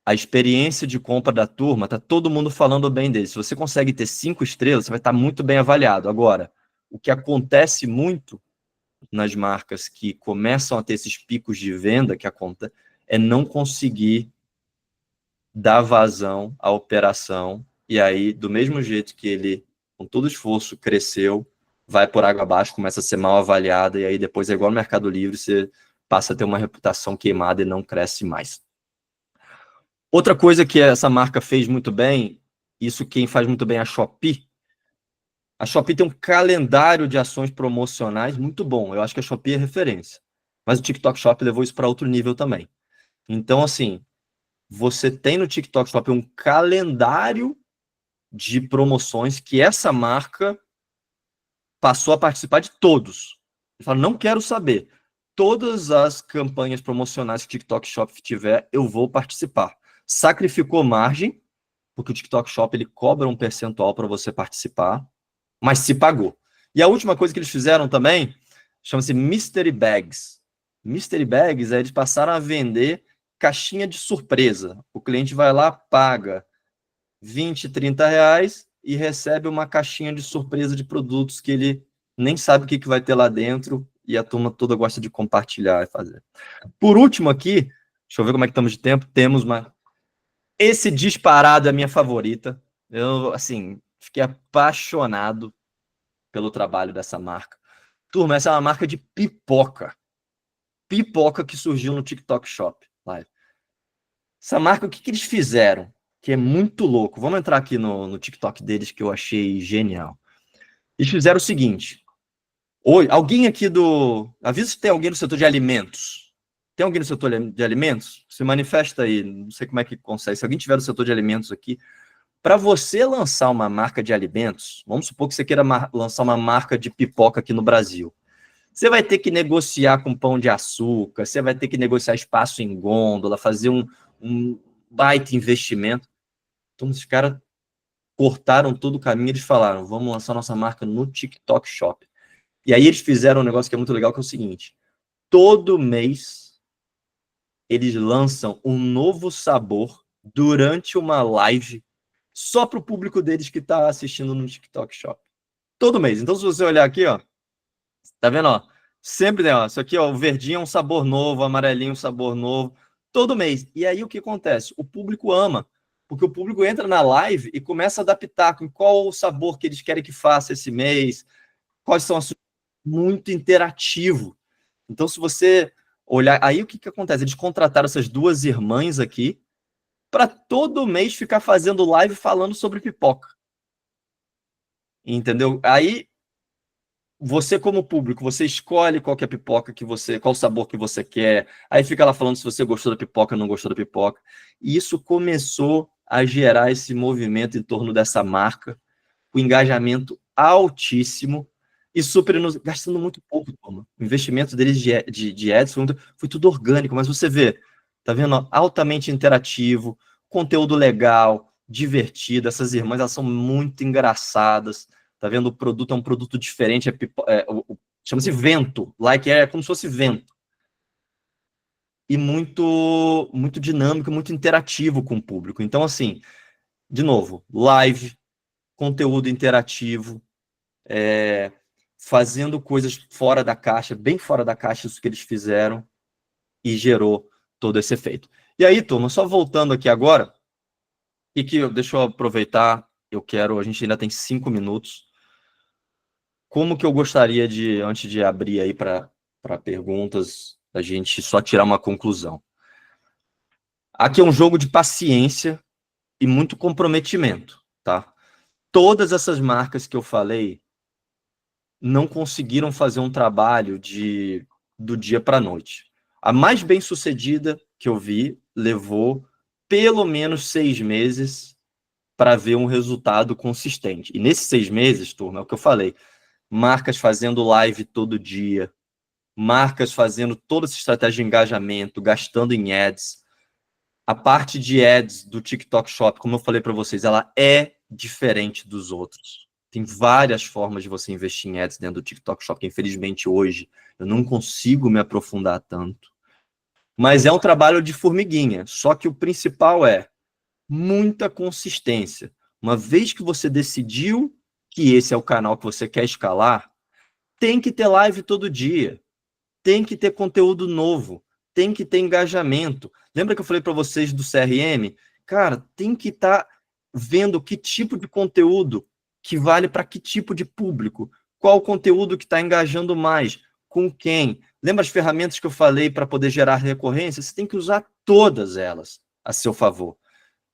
a experiência de compra da turma, tá todo mundo falando bem dele. Se você consegue ter 5 estrelas, você vai estar muito bem avaliado. Agora, o que acontece muito nas marcas que começam a ter esses picos de venda que acontece é não conseguir dar vazão à operação, e aí, do mesmo jeito que ele, com todo esforço, cresceu, vai por água abaixo, começa a ser mal avaliada, e aí depois é igual no Mercado Livre, você passa a ter uma reputação queimada e não cresce mais. Outra coisa que essa marca fez muito bem, isso quem faz muito bem é a Shopee. A Shopee tem um calendário de ações promocionais muito bom. Eu acho que a Shopee é referência. Mas o TikTok Shop levou isso para outro nível também. Então, assim, você tem no TikTok Shop um calendário de promoções que essa marca passou a participar de todos. Ele fala, não quero saber. Todas as campanhas promocionais que o TikTok Shop tiver, eu vou participar. Sacrificou margem, porque o TikTok Shop ele cobra um percentual para você participar, mas se pagou. E a última coisa que eles fizeram também chama-se Mystery Bags. Mystery Bags, eles passaram a vender caixinha de surpresa. O cliente vai lá, paga 20, 30 reais e recebe uma caixinha de surpresa de produtos que ele nem sabe o que vai ter lá dentro e a turma toda gosta de compartilhar e fazer. Por último aqui, deixa eu ver como é que estamos de tempo, temos uma... Esse disparado é a minha favorita. Eu, assim, fiquei apaixonado pelo trabalho dessa marca. Turma, essa é uma marca de pipoca. Pipoca que surgiu no TikTok Shop Live. Essa marca, o que eles fizeram? Que é muito louco. Vamos entrar aqui no TikTok deles, que eu achei genial. Eles fizeram o seguinte. Oi, alguém aqui do... Avisa se tem alguém no setor de alimentos. Tem alguém no setor de alimentos? Se manifesta aí. Não sei como é que consegue. Se alguém tiver no setor de alimentos aqui, para você lançar uma marca de alimentos, vamos supor que você queira lançar uma marca de pipoca aqui no Brasil. Você vai ter que negociar com Pão de Açúcar, você vai ter que negociar espaço em gôndola, fazer um baita investimento. Então, os caras cortaram todo o caminho, eles falaram, vamos lançar nossa marca no TikTok Shop. E aí eles fizeram um negócio que é muito legal, que é o seguinte, todo mês eles lançam um novo sabor durante uma live só para o público deles que está assistindo no TikTok Shop. Todo mês. Então, se você olhar aqui, ó, tá vendo, ó? Sempre, né, ó, isso aqui, ó, o verdinho é um sabor novo, o amarelinho é um sabor novo, todo mês. E aí o que acontece? O público ama, porque o público entra na live e começa a adaptar com qual o sabor que eles querem que faça esse mês, quais são as... Muito interativo. Então, se você olhar, aí o que acontece? Eles contrataram essas duas irmãs aqui para todo mês ficar fazendo live falando sobre pipoca. Entendeu? Aí você como público, você escolhe qual que é a pipoca que você, qual o sabor que você quer. Aí fica lá falando se você gostou da pipoca ou não gostou da pipoca. E isso começou a gerar esse movimento em torno dessa marca, com engajamento altíssimo e super gastando muito pouco. O investimento deles de ads foi tudo orgânico, mas você vê, tá vendo? Altamente interativo, conteúdo legal, divertido. Essas irmãs, elas são muito engraçadas. Tá vendo? O produto é um produto diferente. chama-se vento, like é como se fosse vento. E muito, muito dinâmico, muito interativo com o público. Então, assim, de novo, live, conteúdo interativo, fazendo coisas fora da caixa, bem fora da caixa, isso que eles fizeram, e gerou todo esse efeito. E aí, turma, só voltando aqui agora, deixa eu aproveitar, a gente ainda tem 5 minutos. Como que eu gostaria de, antes de abrir aí para perguntas, a gente só tirar uma conclusão. Aqui é um jogo de paciência e muito comprometimento, tá? Todas essas marcas que eu falei não conseguiram fazer um trabalho do dia para a noite. A mais bem-sucedida que eu vi levou pelo menos 6 meses para ver um resultado consistente. E nesses 6 meses, turma, é o que eu falei, marcas fazendo live todo dia, marcas fazendo toda essa estratégia de engajamento, gastando em ads. A parte de ads do TikTok Shop, como eu falei para vocês, ela é diferente dos outros. Tem várias formas de você investir em ads dentro do TikTok Shop, que infelizmente hoje eu não consigo me aprofundar tanto. Mas é um trabalho de formiguinha, só que o principal é muita consistência. Uma vez que você decidiu que esse é o canal que você quer escalar, tem que ter live todo dia, tem que ter conteúdo novo, tem que ter engajamento. Lembra que eu falei para vocês do CRM? Cara, tem que estar vendo que tipo de conteúdo que vale para que tipo de público, qual o conteúdo que está engajando mais, com quem. Lembra as ferramentas que eu falei para poder gerar recorrência? Você tem que usar todas elas a seu favor.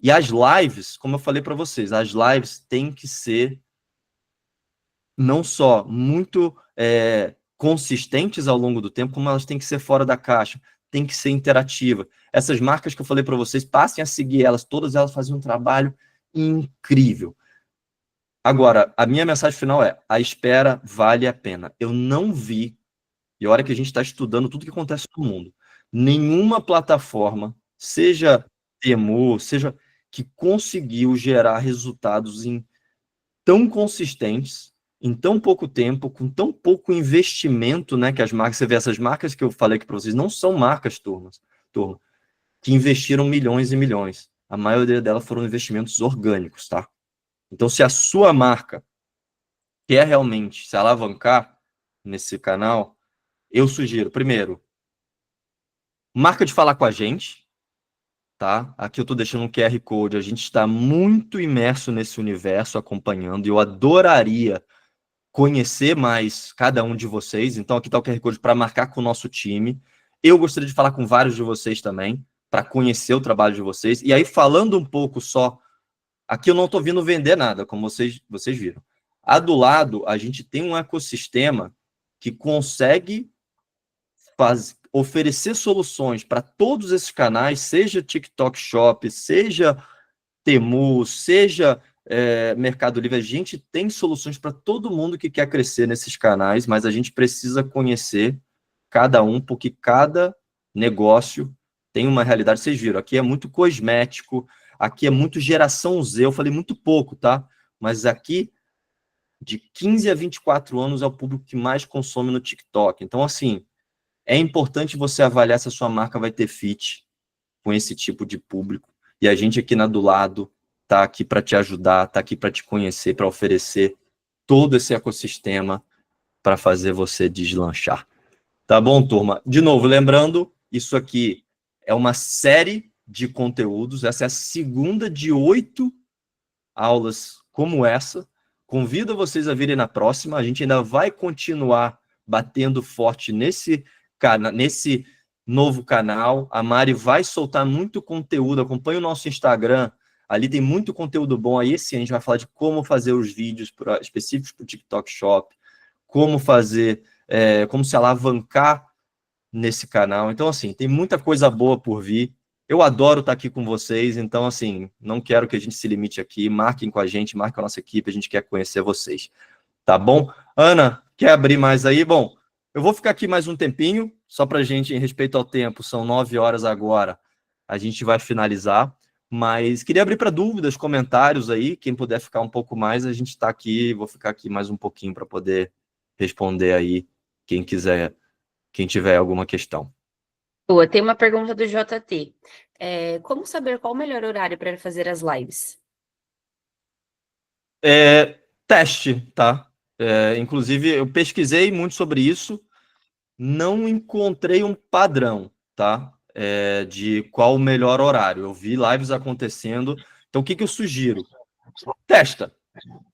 E as lives, como eu falei para vocês, as lives têm que ser não só muito consistentes ao longo do tempo, como elas têm que ser fora da caixa, tem que ser interativa. Essas marcas que eu falei para vocês, passem a seguir elas, todas elas fazem um trabalho incrível. Agora, a minha mensagem final é, a espera vale a pena. Eu não vi, e a hora que a gente está estudando tudo que acontece no mundo, nenhuma plataforma, seja Temu, seja que conseguiu gerar resultados tão consistentes, em tão pouco tempo, com tão pouco investimento, né, que as marcas, você vê essas marcas que eu falei aqui para vocês, não são marcas, turma, que investiram milhões e milhões. A maioria delas foram investimentos orgânicos, tá? Então, se a sua marca quer realmente se alavancar nesse canal, eu sugiro, primeiro, marca de falar com a gente, tá? Aqui eu estou deixando um QR Code, a gente está muito imerso nesse universo, acompanhando, e eu adoraria conhecer mais cada um de vocês. Então, aqui está o QR Code para marcar com o nosso time. Eu gostaria de falar com vários de vocês também, para conhecer o trabalho de vocês. E aí, falando um pouco só, aqui eu não estou vindo vender nada, como vocês viram. A do lado, a gente tem um ecossistema que consegue oferecer soluções para todos esses canais, seja TikTok Shop, seja Temu, seja Mercado Livre. A gente tem soluções para todo mundo que quer crescer nesses canais, mas a gente precisa conhecer cada um, porque cada negócio tem uma realidade. Vocês viram, aqui é muito cosmético, aqui é muito geração Z, eu falei muito pouco, tá? Mas aqui, de 15 a 24 anos, é o público que mais consome no TikTok. Então, assim, é importante você avaliar se a sua marca vai ter fit com esse tipo de público. E a gente aqui do lado está aqui para te ajudar, está aqui para te conhecer, para oferecer todo esse ecossistema para fazer você deslanchar. Tá bom, turma? De novo, lembrando, isso aqui é uma série de conteúdos, essa é a segunda de 8 aulas como essa. Convido vocês a virem na próxima, a gente ainda vai continuar batendo forte nesse novo canal. A Mari vai soltar muito conteúdo, acompanhe o nosso Instagram, ali tem muito conteúdo bom. Aí esse a gente vai falar de como fazer os vídeos específicos para o TikTok Shop, como fazer, como se alavancar nesse canal. Então, assim, tem muita coisa boa por vir. Eu adoro estar aqui com vocês, então, assim, não quero que a gente se limite aqui. Marquem com a gente, marquem a nossa equipe, a gente quer conhecer vocês. Tá bom? Ana, quer abrir mais aí? Bom, eu vou ficar aqui mais um tempinho, só para a gente, em respeito ao tempo, são 9 horas agora, a gente vai finalizar, mas queria abrir para dúvidas, comentários aí, quem puder ficar um pouco mais, a gente está aqui, vou ficar aqui mais um pouquinho para poder responder aí quem tiver alguma questão. Boa, tem uma pergunta do JT. Como saber qual o melhor horário para fazer as lives? Teste, tá? Inclusive, eu pesquisei muito sobre isso, não encontrei um padrão, tá? De qual o melhor horário. Eu vi lives acontecendo. Então, o que eu sugiro? Testa.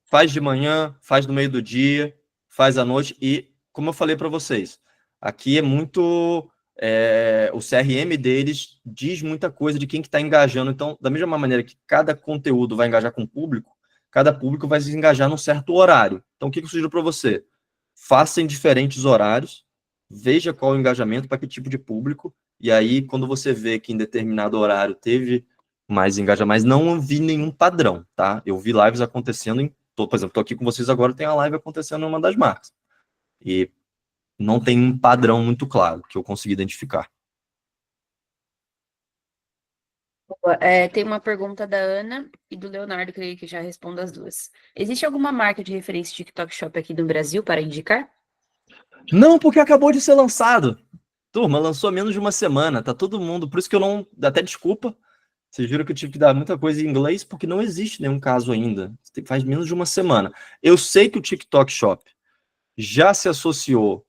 Faz de manhã, faz no meio do dia, faz à noite. E, como eu falei para vocês, aqui é muito... o CRM deles diz muita coisa de quem que está engajando. Então, da mesma maneira que cada conteúdo vai engajar com o público, cada público vai se engajar num certo horário. Então, o que eu sugiro para você? Faça em diferentes horários, veja qual o engajamento para que tipo de público, e aí, quando você vê que em determinado horário teve mais engajamento, mas não vi nenhum padrão, tá? Eu vi lives acontecendo por exemplo, estou aqui com vocês agora, tem a live acontecendo em uma das marcas. E não tem um padrão muito claro que eu consegui identificar. Tem uma pergunta da Ana e do Leonardo, que já respondo as duas. Existe alguma marca de referência TikTok Shop aqui no Brasil para indicar? Não, porque acabou de ser lançado. Turma, lançou há menos de uma semana, tá todo mundo. Por isso que eu não. Até desculpa. Vocês viram que eu tive que dar muita coisa em inglês, porque não existe nenhum caso ainda. Faz menos de uma semana. Eu sei que o TikTok Shop já se associou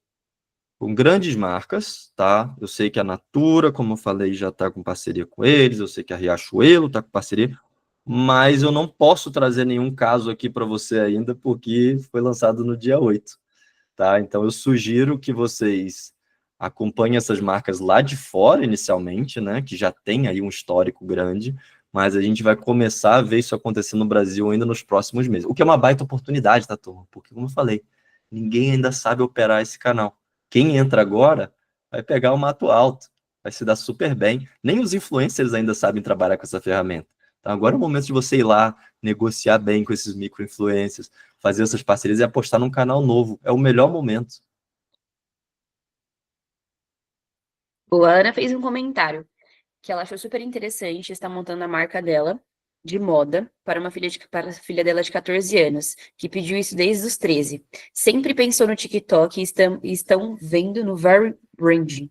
com grandes marcas, tá? Eu sei que a Natura, como eu falei, já está com parceria com eles. Eu sei que a Riachuelo está com parceria. Mas eu não posso trazer nenhum caso aqui para você ainda, porque foi lançado no dia 8. Tá? Então, eu sugiro que vocês acompanhem essas marcas lá de fora, inicialmente, né? Que já tem aí um histórico grande, mas a gente vai começar a ver isso acontecer no Brasil ainda nos próximos meses. O que é uma baita oportunidade, tá, turma? Porque, como eu falei, ninguém ainda sabe operar esse canal. Quem entra agora vai pegar o mato alto, vai se dar super bem. Nem os influencers ainda sabem trabalhar com essa ferramenta. Então, agora é o momento de você ir lá, negociar bem com esses micro-influencers, fazer essas parcerias e apostar num canal novo. É o melhor momento. A Ana fez um comentário que ela achou super interessante, está montando a marca dela de moda para para a filha dela de 14 anos, que pediu isso desde os 13. Sempre pensou no TikTok e estão vendo no Very Branding.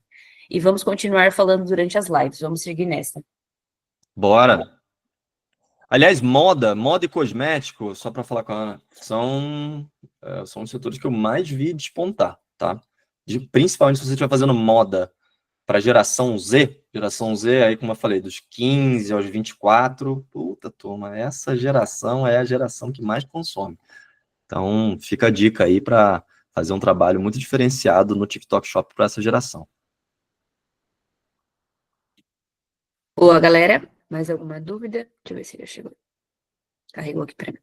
E vamos continuar falando durante as lives. Vamos seguir nessa. Bora! Aliás, moda e cosmético, só para falar com a Ana, são os setores que eu mais vi despontar, tá? Principalmente se você estiver fazendo moda para geração Z, aí, como eu falei, dos 15 aos 24, puta turma, essa geração é a geração que mais consome. Então, fica a dica aí para fazer um trabalho muito diferenciado no TikTok Shop para essa geração. Boa, galera. Mais alguma dúvida? Deixa eu ver se já chegou. Carregou aqui para mim.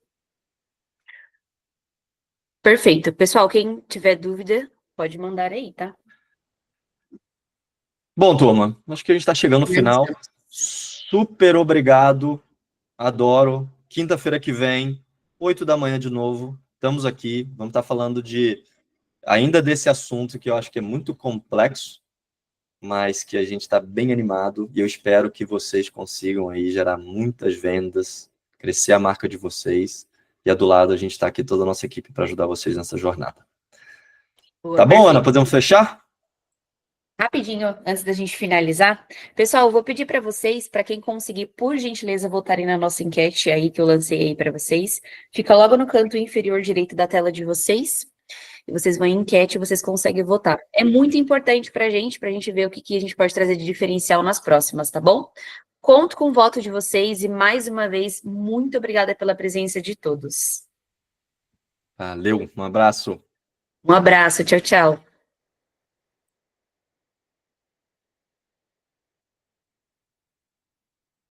Perfeito. Pessoal, quem tiver dúvida, pode mandar aí, tá? Bom, turma, acho que a gente está chegando no final. Super obrigado. Adoro. Quinta-feira que vem, 8 da manhã de novo. Estamos aqui. Vamos estar falando ainda desse assunto que eu acho que é muito complexo, mas que a gente está bem animado. E eu espero que vocês consigam aí gerar muitas vendas, crescer a marca de vocês. E do lado a gente está aqui, toda a nossa equipe, para ajudar vocês nessa jornada. Boa, tá bom, perfeito. Ana? Podemos fechar? Rapidinho, antes da gente finalizar, pessoal, eu vou pedir para vocês, para quem conseguir, por gentileza, votarem na nossa enquete aí que eu lancei aí para vocês. Fica logo no canto inferior direito da tela de vocês. E vocês vão em enquete e vocês conseguem votar. É muito importante para a gente ver o que a gente pode trazer de diferencial nas próximas, tá bom? Conto com o voto de vocês e, mais uma vez, muito obrigada pela presença de todos. Valeu, um abraço. Um abraço, tchau, tchau.